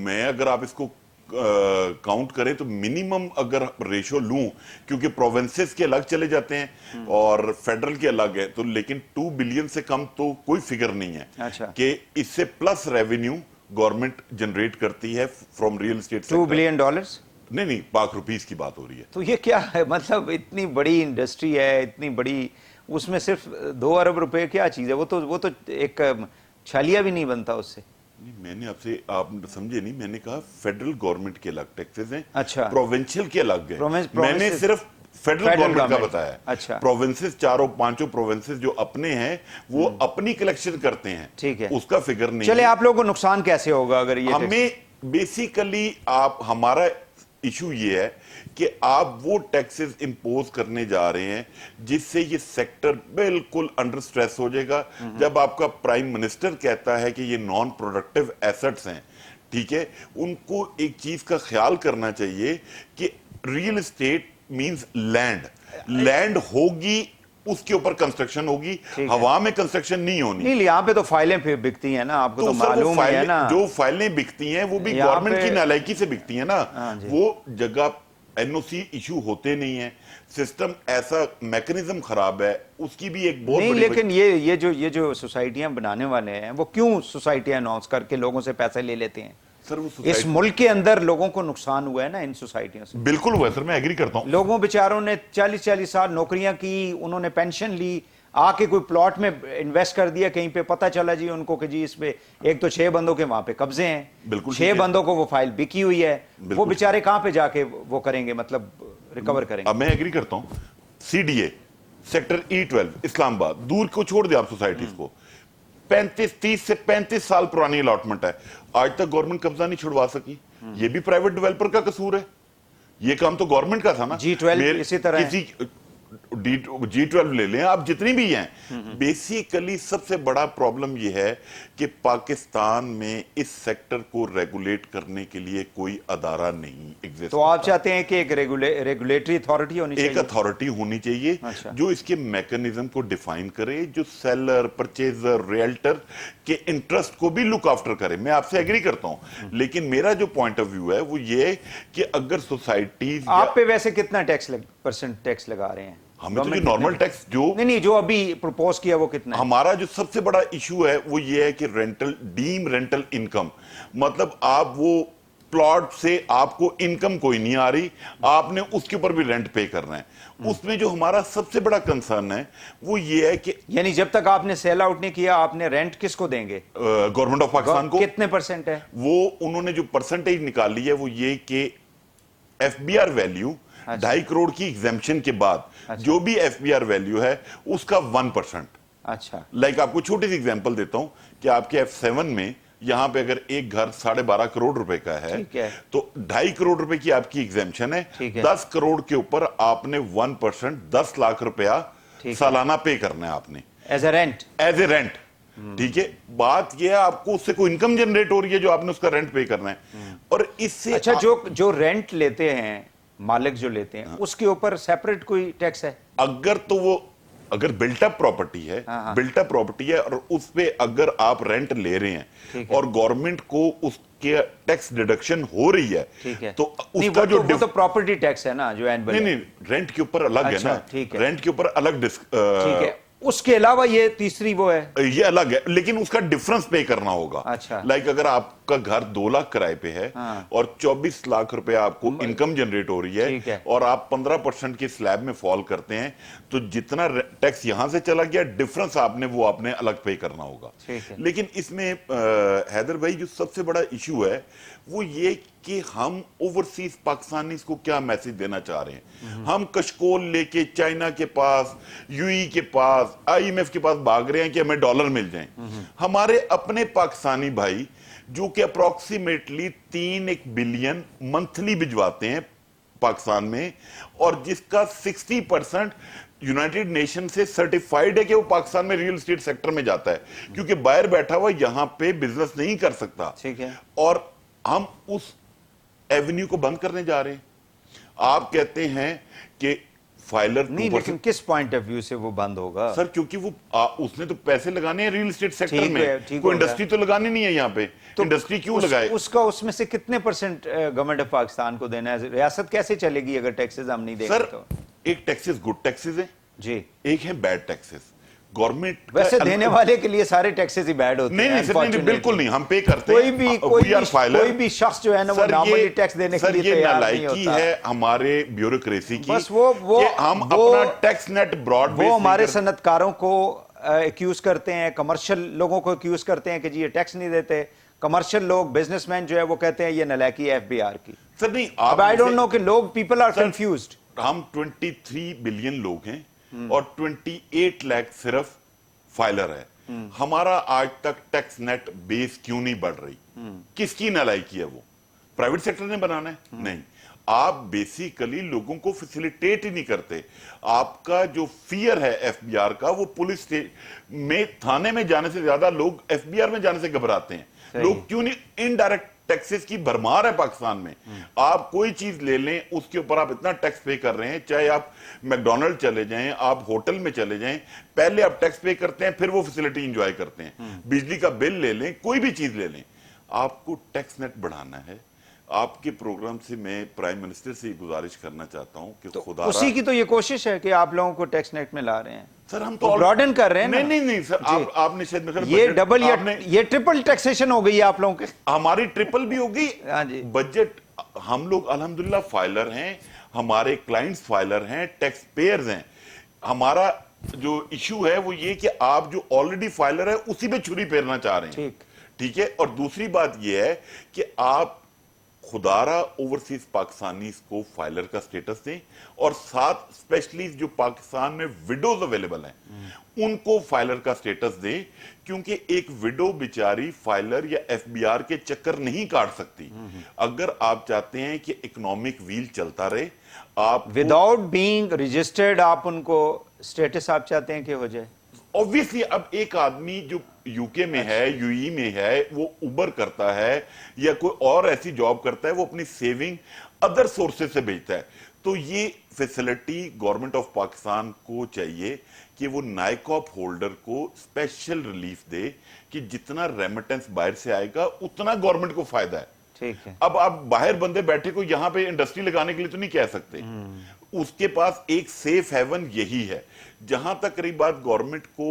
मैं अगर आप इसको काउंट करें तो मिनिमम अगर रेशो लूं, क्योंकि प्रोविंसेस के अलग चले जाते हैं और फेडरल के अलग है, तो लेकिन 2 बिलियन से कम तो कोई फिगर नहीं है। अच्छा। कि इससे प्लस रेवेन्यू गवर्नमेंट जनरेट करती है from real estate. 2 billion dollars? नहीं पाक रुपीस की बात हो रही है। तो ये क्या है, मतलब इतनी बड़ी इंडस्ट्री है, इतनी बड़ी, उसमें सिर्फ 2 अरब रुपए क्या चीज है? वो तो एक छालिया भी नहीं बनता उससे। नहीं, मैंने आपसे, आप समझे नहीं, मैंने कहा फेडरल गवर्नमेंट के अलग टैक्सेस हैं, अच्छा, प्रोविंशियल के अलग है। प्रोविंस मैंने सिर्फ फेडरल गवर्नमेंट का बताया। अच्छा। प्रोविंसेस 4-5 प्रोविंसेस जो अपने हैं वो अपनी कलेक्शन करते हैं, ठीक है, उसका फिगर नहीं। चले आप लोगों को नुकसान कैसे होगा अगर ये हमें बेसिकली हमारा इशू ये है कि आप वो टैक्सेस इंपोज करने जा रहे हैं जिससे ये सेक्टर बिल्कुल अंडर स्ट्रेस हो जाएगा। जब आपका प्राइम मिनिस्टर कहता है कि ये नॉन प्रोडक्टिव एसेट्स हैं, ठीक है, उनको एक चीज का ख्याल करना चाहिए कि रियल एस्टेट मींस लैंड होगी, उसके ऊपर कंस्ट्रक्शन होगी, हवा में कंस्ट्रक्शन नहीं होनी। नहीं, यहाँ पे तो फाइलें फिर बिकती हैं ना, आपको तो मालूम है ना। जो फाइलें बिकती हैं वो भी गवर्नमेंट की नालायकी से बिकती हैं ना। वो जगह एनओसी इशू होते नहीं है, सिस्टम ऐसा मैकेनिज्म खराब है, उसकी भी एक बहुत नहीं, बड़ी लेकिन ये जो सोसाइटियां बनाने वाले हैं वो क्यों सोसाइटियां अनाउंस करके लोगों से पैसे ले लेते हैं? सर वो इस मुल्क के अंदर लोगों को नुकसान हुआ है ना इन सोसाइटियों से। बिल्कुल हुआ है सर, मैं एग्री करता हूं। लोगों बेचारों ने 40-40 साल नौकरियां की, उन्होंने पेंशन ली, आके कोई प्लॉट में इन्वेस्ट कर दिया कहीं पे, पता चला जी उनको कि जी इस पे एक तो 6 बंदों के वहां पे कब्जे हैं, बिल्कुल 6 बंदों को वो फाइल बिकी हुई है, वो बेचारे कहां पे जाके वो करेंगे, मतलब रिकवर करेंगे? अब मैं एग्री करता हूं। सीडीए सेक्टर E12 इस्लामाबाद, दूर को छोड़ दिया आप सोसाइटीज को, 30 से 35 साल पुरानी अलॉटमेंट है, आज तक गवर्नमेंट कब्जा नहीं छुड़वा सकी। ये भी प्राइवेट डेवलपर का कसूर है, ये काम तो गवर्नमेंट का था ना। G12 इसी तरह G12 ले लें आप, जितनी भी हैं। बेसिकली सबसे बड़ा प्रॉब्लम यह है कि पाकिस्तान में इस सेक्टर को रेगुलेट करने के लिए कोई अदारा नहीं एग्जिस्ट। तो आप चाहते हैं कि एक रेगुलेटरी अथॉरिटी होनी चाहिए? एक अथॉरिटी होनी चाहिए। अच्छा। जो इसके मैकेनिज्म को डिफाइन करे, जो सेलर, परचेजर, रियल्टर के इंटरेस्ट को भी लुक आफ्टर करे। मैं आपसे एग्री करता हूं, लेकिन मेरा जो पॉइंट ऑफ व्यू है वो ये कि अगर सोसाइटीज, आप पे वैसे कितना परसेंट टैक्स लगा रहे हैं? हमें तो जो नॉर्मल टैक्स नहीं, जो अभी प्रपोज किया वो कितना है? हमारा जो सबसे बड़ा इशू है वो ये है कि डीम रेंटल इनकम, मतलब आप वो प्लॉट से आपको इनकम कोई नहीं आ रही, आपने उसके ऊपर भी रेंट पे करना है। उसमें जो हमारा सबसे बड़ा कंसर्न है वो ये है कि यानी जब तक आपने सेल आउट नहीं किया, आपने रेंट किसको देंगे? गवर्नमेंट ऑफ पाकिस्तान को। कितने परसेंट है वो उन्होंने जो परसेंटेज निकाली है वो ये कि एफबीआर वैल्यू 2.5 करोड़ की एग्जेम्पशन के बाद जो भी एफबीआर वैल्यू है उसका 1%। अच्छा, लाइक आपको छोटी सी एग्जांपल देता हूं कि आपके F7 में यहां पे अगर एक घर 12.5 करोड़ रुपए का है, तो 2.5 करोड़ रुपए की आपकी एग्जेम्पशन है। 10 करोड़ के ऊपर आपने 1% 10 लाख रुपया सालाना पे करना है आपने एज ए रेंट। ठीक है, बात यह है आपको उससे कोई इनकम जनरेट हो रही है जो आपने उसका रेंट पे करना है। और इससे अच्छा, जो रेंट लेते हैं, मालिक जो लेते हैं, उसके ऊपर सेपरेट कोई टैक्स है? अगर बिल्टअप प्रॉपर्टी है, बिल्टअप प्रॉपर्टी है और उस पे अगर आप रेंट ले रहे हैं और गवर्नमेंट को उसके टैक्स डिडक्शन हो रही है, तो उसका जो प्रॉपर्टी टैक्स है ना, जो एनुअल, नहीं, रेंट के ऊपर अलग है ना, रेंट के ऊपर अलग ठीक है। उसके अलावा ये तीसरी वो है, ये अलग है, लेकिन उसका डिफरेंस पे करना होगा। अच्छा, लाइक अगर आप आपका घर 2 लाख किराए पे है और 24 लाख रुपए आपको इनकम जनरेट हो रही है और आप 15% के स्लैब में फॉल करते हैं, तो जितना टैक्स यहां से चला गया डिफरेंस आपने अलग पे करना होगा। लेकिन इसमें हैदर भाई जो सबसे बड़ा इशू है वो ये कि हम ओवरसीज पाकिस्तानी को क्या मैसेज देना चाह रहे हैं। हम कशकोल लेके चाइना के पास, यूई के पास, IMF के पास भाग रहे हैं कि हमें डॉलर मिल जाएं। हमारे अपने पाकिस्तानी भाई जो कि अप्रोक्सीमेटली 3 बिलियन मंथली भिजवाते हैं पाकिस्तान में, और जिसका 60% यूनाइटेड नेशन से सर्टिफाइड है कि वो पाकिस्तान में रियल एस्टेट सेक्टर में जाता है, क्योंकि बाहर बैठा हुआ यहां पे बिजनेस नहीं कर सकता। ठीक है। और हम उस एवेन्यू को बंद करने जा रहे हैं। आप कहते हैं कि फाइलर नहीं, लेकिन किस पॉइंट ऑफ व्यू से वो बंद होगा सर? क्योंकि वो उसने तो पैसे लगाने हैं रियल एस्टेट सेक्टर में, कोई इंडस्ट्री तो लगानी नहीं है यहाँ पे। तो इंडस्ट्री क्यों लगाए? उसका उसमें से कितने % गवर्नमेंट ऑफ पाकिस्तान को देना है? रियासत कैसे चलेगी अगर टैक्सेस हम नहीं देंगे? सर तो एक टैक्सेस गुड टैक्सेस है जी, एक है बैड टैक्सेस। गवर्नमेंट वैसे देने वाले के लिए सारे टैक्सेस ही बैड होते हैं। नहीं, बिल्कुल नहीं, हम पे करते हैं। कोई भी शख्स जो है ना वो नॉर्मली टैक्स देने के लिए तैयार नहीं होता। है हमारे ब्यूरोक्रेसी की, बस वो हम अपना टैक्स नेट ब्रॉड, वो हमारे सनतकारों को एक्यूज करते हैं, कमर्शियल लोगों को एक्यूज करते हैं कि जी ये टैक्स नहीं देते। कमर्शियल लोग, बिजनेसमैन जो है वो कहते हैं ये नालायकी है FBR की। सर नहीं, अब आई डोंट नो कि लोग, पीपल आर कंफ्यूज्ड। हम 23 बिलियन लोग हैं और 28 लाख सिर्फ फाइलर है। हमारा आज तक टैक्स नेट बेस क्यों नहीं बढ़ रही? किसकी नालायकी है? वो प्राइवेट सेक्टर ने बनाना है? नहीं, आप बेसिकली लोगों को फैसिलिटेट ही नहीं करते। आपका जो फियर है FBR का, वो पुलिस में थाने में जाने से ज्यादा लोग FBR में जाने से घबराते हैं। लोग क्यों नहीं? इनडायरेक्ट टैक्सेस की भरमार है पाकिस्तान में। आप कोई चीज ले लें उसके ऊपर आप इतना टैक्स पे कर रहे हैं, चाहे आप मैकडोनल्ड चले जाएं, आप होटल में चले जाएं, पहले आप टैक्स पे करते हैं फिर वो फैसिलिटी एंजॉय करते हैं। बिजली का बिल ले लें, कोई भी चीज ले लें, आपको टैक्स नेट बढ़ाना है। आपके प्रोग्राम से मैं प्राइम मिनिस्टर से गुजारिश करना चाहता हूं कि खुदा उसी की तो ये कोशिश है कि आप लोगों को टैक्स नेट में ला रहे हैं। सर हम तो ब्रॉडन कर रहे हैं। नहीं सर, आपने शायद ये डबल ये ट्रिपल टैक्सेशन हो गई है आप लोगों के। हमारी ट्रिपल भी हो गई। हाँ जी। बजट, हम लोग अल्हम्दुलिल्लाह फाइलर हैं, हमारे क्लाइंट्स फाइलर हैं, टैक्स पेयर्स हैं। हमारा जो इशू है वो ये कि आप जो ऑलरेडी फाइलर है उसी पे छुरी फेरना चाह रहे हैं। ठीक है। और दूसरी बात ये है कि आप खुदारा ओवरसीज पाकिस्तानी को फाइलर का स्टेटस दें और साथ स्पेशली जो पाकिस्तान में विडोज अवेलेबल हैं उनको फाइलर का स्टेटस दें, क्योंकि एक विडो बेचारी फाइलर या FBR के चक्कर नहीं काट सकती। अगर आप चाहते हैं कि इकोनॉमिक व्हील चलता रहे, आप विदाउट बीइंग रजिस्टर्ड आप उनको स्टेटस आप चाहते हैं कि हो जाए। ऑब्वियसली अब एक आदमी जो यूके में है, यूई में है, वो उबर करता है या कोई और ऐसी जॉब करता है, वो अपनी सेविंग अदर सोर्सेज से भेजता है। तो ये फैसिलिटी गवर्नमेंट ऑफ पाकिस्तान को चाहिए कि वो नाइकॉप होल्डर को स्पेशल रिलीफ दे कि जितना रेमिटेंस बाहर से आएगा उतना गवर्नमेंट को फायदा है। ठीक है। अब आप बाहर बंदे बैठे को यहां पे इंडस्ट्री लगाने के लिए तो नहीं कह सकते। उसके पास एक सेफ हेवन यही है। जहां तक रही बात गवर्नमेंट को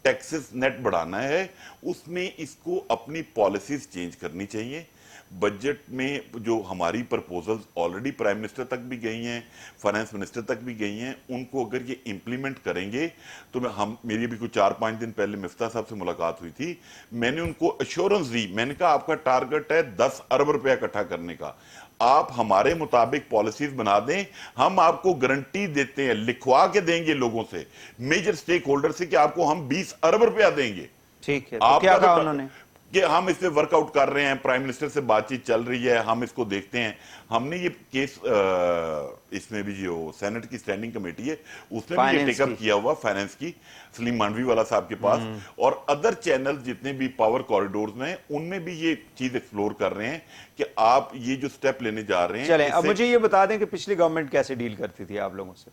टैक्सेस नेट बढ़ाना है, उसमें इसको अपनी पॉलिसीज चेंज करनी चाहिए। बजट में जो हमारी प्रपोजल्स ऑलरेडी प्राइम मिनिस्टर तक भी गई हैं, फाइनेंस मिनिस्टर तक भी गई हैं, उनको अगर ये इंप्लीमेंट करेंगे तो मेरी भी कुछ 4-5 दिन पहले मिफ्ता साहब से मुलाकात हुई थी। मैंने उनको अश्योरेंस दी, मैंने कहा आपका टारगेट है 10 अरब रुपया इकट्ठा करने का, आप हमारे मुताबिक पॉलिसीज बना दें, हम आपको गारंटी देते हैं, लिखवा के देंगे लोगों से, मेजर स्टेक होल्डर से, कि आपको हम 20 अरब रुपया देंगे। ठीक है। तो क्या कहा उन्होंने? कि हम इस पे वर्कआउट कर रहे हैं, प्राइम मिनिस्टर से बातचीत चल रही है, हम इसको देखते हैं। हमने ये केस इसमें भी जो सेनेट की स्टैंडिंग कमेटी है उसमें भी ये टेकअप किया हुआ, फाइनेंस की, सलीम मांडवी वाला साहब के पास, और अदर चैनल जितने भी पावर कॉरिडोर्स में उनमें भी ये चीज एक्सप्लोर कर रहे हैं कि आप ये जो स्टेप लेने जा रहे हैं। चलें, अब मुझे ये बता दें कि पिछली गवर्नमेंट कैसे डील करती थी आप लोगों से?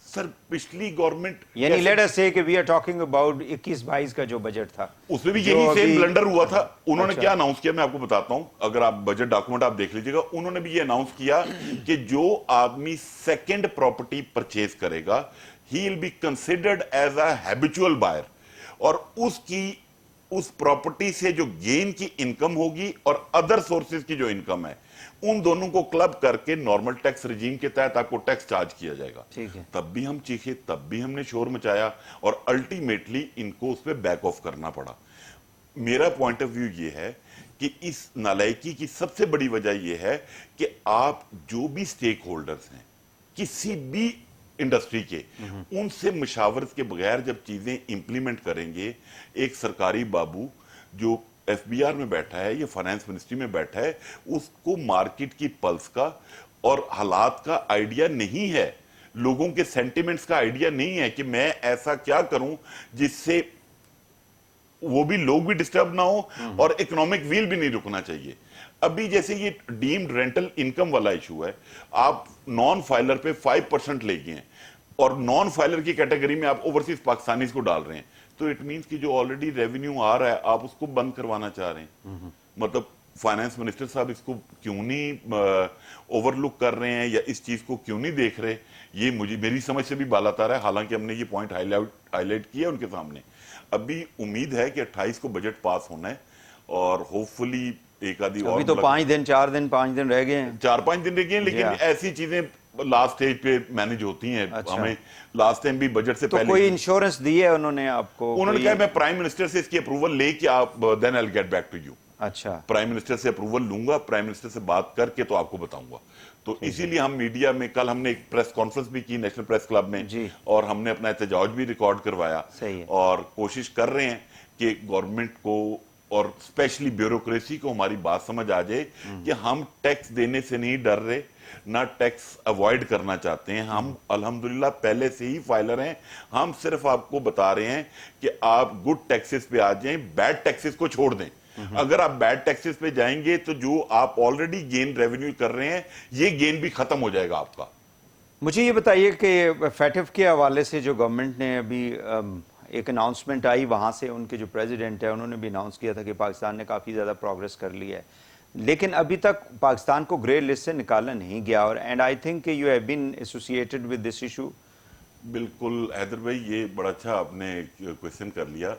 सर पिछली गवर्नमेंट, यानी लेट अस से कि वी आर टॉकिंग अबाउट 21-22 का जो बजट था, उसमें भी यही सेम ब्लंडर हुआ था। उन्होंने क्या अनाउंस किया मैं आपको बताता हूं, अगर आप बजट डॉक्यूमेंट आप देख लीजिएगा। उन्होंने भी ये अनाउंस किया कि जो आदमी सेकंड प्रॉपर्टी परचेज करेगा he will be considered as a habitual buyer, और उसकी उस प्रॉपर्टी से जो गेन की इनकम होगी और अदर सोर्सेज की जो इनकम है, उन दोनों को क्लब करके नॉर्मल टैक्स रिजीम के तहत आपको टैक्स चार्ज किया जाएगा। ठीक है। तब भी हम चीखे, तब भी हमने शोर मचाया और अल्टीमेटली इनको उस पर बैक ऑफ करना पड़ा। मेरा पॉइंट ऑफ व्यू ये है कि इस नालायकी की सबसे बड़ी वजह यह है कि आप जो भी स्टेक होल्डर्स हैं किसी भी इंडस्ट्री के, उनसे मशावरत के बगैर जब चीजें इंप्लीमेंट करेंगे, एक सरकारी बाबू जो एफबीआर में बैठा है या फाइनेंस मिनिस्ट्री में बैठा है, उसको मार्केट की पल्स का और हालात का आइडिया नहीं है, लोगों के सेंटिमेंट्स का आइडिया नहीं है कि मैं ऐसा क्या करूं जिससे वो भी लोग भी डिस्टर्ब ना हो और इकोनॉमिक व्हील भी नहीं रुकना चाहिए। अभी जैसे ये डीम्ड रेंटल इनकम वाला इशू है, आप नॉन फाइलर पे 5% ले गए हैं और नॉन फाइलर की कैटेगरी में आप ओवरसीज पाकिस्तानीज को डाल रहे हैं, तो इट मींस कि जो ऑलरेडी रेवेन्यू आ रहा है आप उसको बंद करवाना चाह रहे हैं। मतलब फाइनेंस मिनिस्टर साहब इसको क्यों नहीं ओवरलुक कर रहे हैं या इस चीज को क्यों नहीं देख रहे, ये मुझे मेरी समझ से भी बालातर है। हालांकि हमने ये पॉइंट हाईलाइट किया उनके सामने। अभी उम्मीद है कि 28 को बजट पास होना है और होपफुली एक आधी और, अभी तो 5 दिन 4 दिन 5 दिन रह गए हैं, 4-5 दिन रह गए हैं, लेकिन ऐसी चीजें लास्ट स्टेज पे मैनेज होती हैं। अच्छा। हमें लास्ट टाइम भी बजट से तो पहले कोई इंश्योरेंस दी है उन्होंने आपको? उन्होंने कहा मैं प्राइम मिनिस्टर से इसकी अप्रूवल लेके आप then I will get back to you. अच्छा, प्राइम मिनिस्टर से अप्रूवल लूंगा, प्राइम मिनिस्टर से बात करके तो आपको बताऊंगा। तो इसीलिए हम मीडिया में कल हमने एक प्रेस कॉन्फ्रेंस भी की नेशनल प्रेस क्लब में जी। और हमने अपना एहतजाज भी रिकॉर्ड करवाया। सही है। और कोशिश कर रहे हैं कि गवर्नमेंट को और स्पेशली ब्यूरोक्रेसी को हमारी बात समझ आ जाए कि हम टैक्स देने से नहीं डर रहे, ना टैक्स अवॉइड करना चाहते हैं। हम अल्हम्दुलिल्लाह पहले से ही फाइलर हैं। हम सिर्फ आपको बता रहे हैं कि आप गुड टैक्सेस पे आ जाएं, बैड टैक्सेस को छोड़ दें। अगर आप बैड टैक्सेस पे जाएंगे तो जो आप ऑलरेडी गेन रेवेन्यू कर रहे हैं, ये गेन भी खत्म हो जाएगा आपका। मुझे ये बताइए कि फैटिफ के हवाले से जो गवर्नमेंट ने अभी एक अनाउंसमेंट आई, वहाँ से उनके जो प्रेसिडेंट है उन्होंने भी अनाउंस किया था कि पाकिस्तान ने काफ़ी ज़्यादा प्रोग्रेस कर ली है, लेकिन अभी तक पाकिस्तान को ग्रे लिस्ट से निकाला नहीं गया। और and I think you have been associated with this issue. बिल्कुल हैदर भाई, ये बड़ा अच्छा आपने क्वेश्चन कर लिया।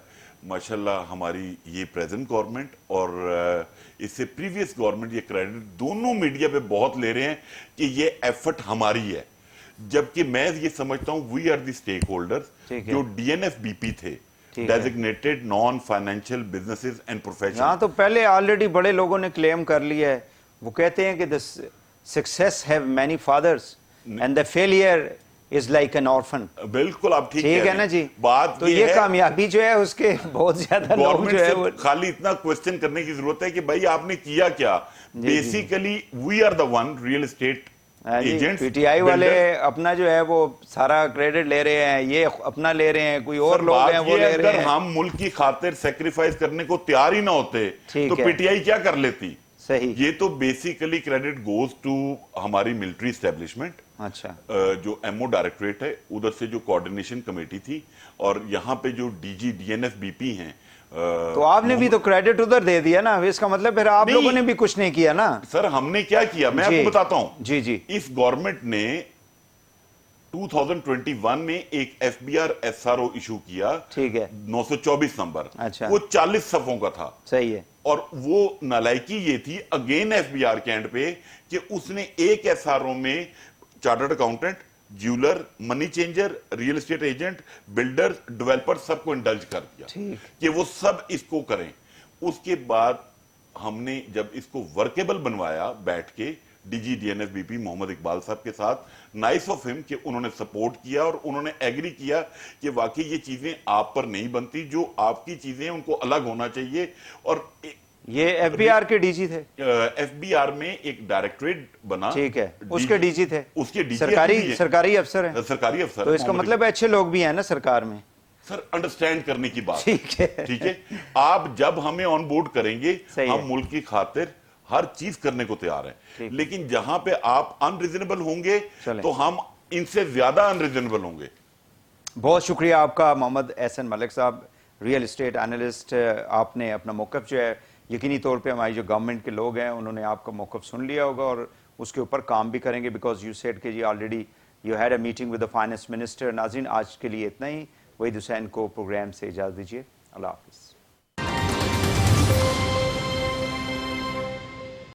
माशाल्लाह हमारी ये प्रेजेंट गवर्नमेंट और इससे प्रीवियस गवर्नमेंट ये क्रेडिट दोनों मीडिया पे बहुत ले रहे हैं कि ये एफर्ट हमारी है, जबकि मैं ये समझता हूं we are the stakeholders. जो DNFBP थे, designated non financial businesses and professional, हाँ, तो पहले ऑलरेडी बड़े लोगों ने क्लेम कर लिया है। वो कहते हैं कि the success have many fathers and the failure is like an orphan. बिल्कुल आप ठीक है ना जी। बात तो ये कामयाबी जो है उसके बहुत ज्यादा लोग जो है वो खाली इतना क्वेश्चन करने की जरूरत है कि भाई आपने किया क्या। Basically we are the one real estate agents. PTI वाले अपना जो है वो सारा क्रेडिट ले रहे हैं, ये अपना ले रहे हैं, कोई और लोग हैं वो ले रहे हैं। हम मुल्क की खातिर सेक्रीफाइस करने को तैयार ही ना होते तो PTI क्या कर लेती। सही। ये तो बेसिकली क्रेडिट गोज टू हमारी मिलिट्री एस्टेब्लिशमेंट। अच्छा। जो MO डायरेक्टरेट है, उधर से जो कोऑर्डिनेशन कमेटी थी, और यहाँ पे जो DG DNFBP हैं। तो आपने भी तो क्रेडिट उधर दे दिया ना, इसका मतलब फिर आप लोगों ने भी कुछ नहीं किया ना। सर हमने क्या किया मैं आपको बताता हूं। जी जी। इस गवर्नमेंट ने 2021 में एक FBR SRO इशू किया। ठीक है। 924 नंबर। अच्छा। वो 40 सफ़ों का था। सही है। और वो नालायकी ये थी अगेन FBR के एंड पे कि उसने एक SRO में chartered accountant, jeweller, money changer, real estate agent, builder, developer सबको इंडल्ज कर दिया कि वो सब इसको करें। उसके बाद हमने जब इसको वर्केबल बनवाया बैठ के DG DNFBP मोहम्मद इकबाल साहब के साथ, नाइस ऑफ हिम कि उन्होंने सपोर्ट किया और उन्होंने एग्री किया कि वाकई ये चीजें आप पर नहीं बनती, जो आपकी चीजें उनको अलग होना चाहिए। और ये FBR के DG थे। FBR में एक डायरेक्टरेट बना। ठीक है, उसके DG थे। उसके DG सरकारी अफसर है। सरकारी अफसर। तो इसका मतलब अच्छे लोग भी हैं ना सरकार में। सर अंडरस्टैंड करने की बात। ठीक है। ठीक है, आप जब हमें ऑन बोर्ड करेंगे हम मुल्क की खातिर हर चीज करने को तैयार हैं, लेकिन जहां पे आप अनरीजनेबल होंगे तो हम इनसे ज्यादा अनरीजनेबल होंगे। बहुत शुक्रिया आपका मोहम्मद एहसन मलिक साहब, रियल एस्टेट एनालिस्ट। आपने अपना मौक़िफ़ जो है, यकीनी तौर पे हमारी जो गवर्नमेंट के लोग हैं उन्होंने आपका मौक़िफ़ सुन लिया होगा और उसके ऊपर काम भी करेंगे, बिकॉज यू सेड कि जी already you had a meeting with the finance minister. नाज़रीन, आज के लिए इतना ही। वहीद हुसैन को प्रोग्राम से इजाज़त दीजिए। अल्लाह हाफ़िज़।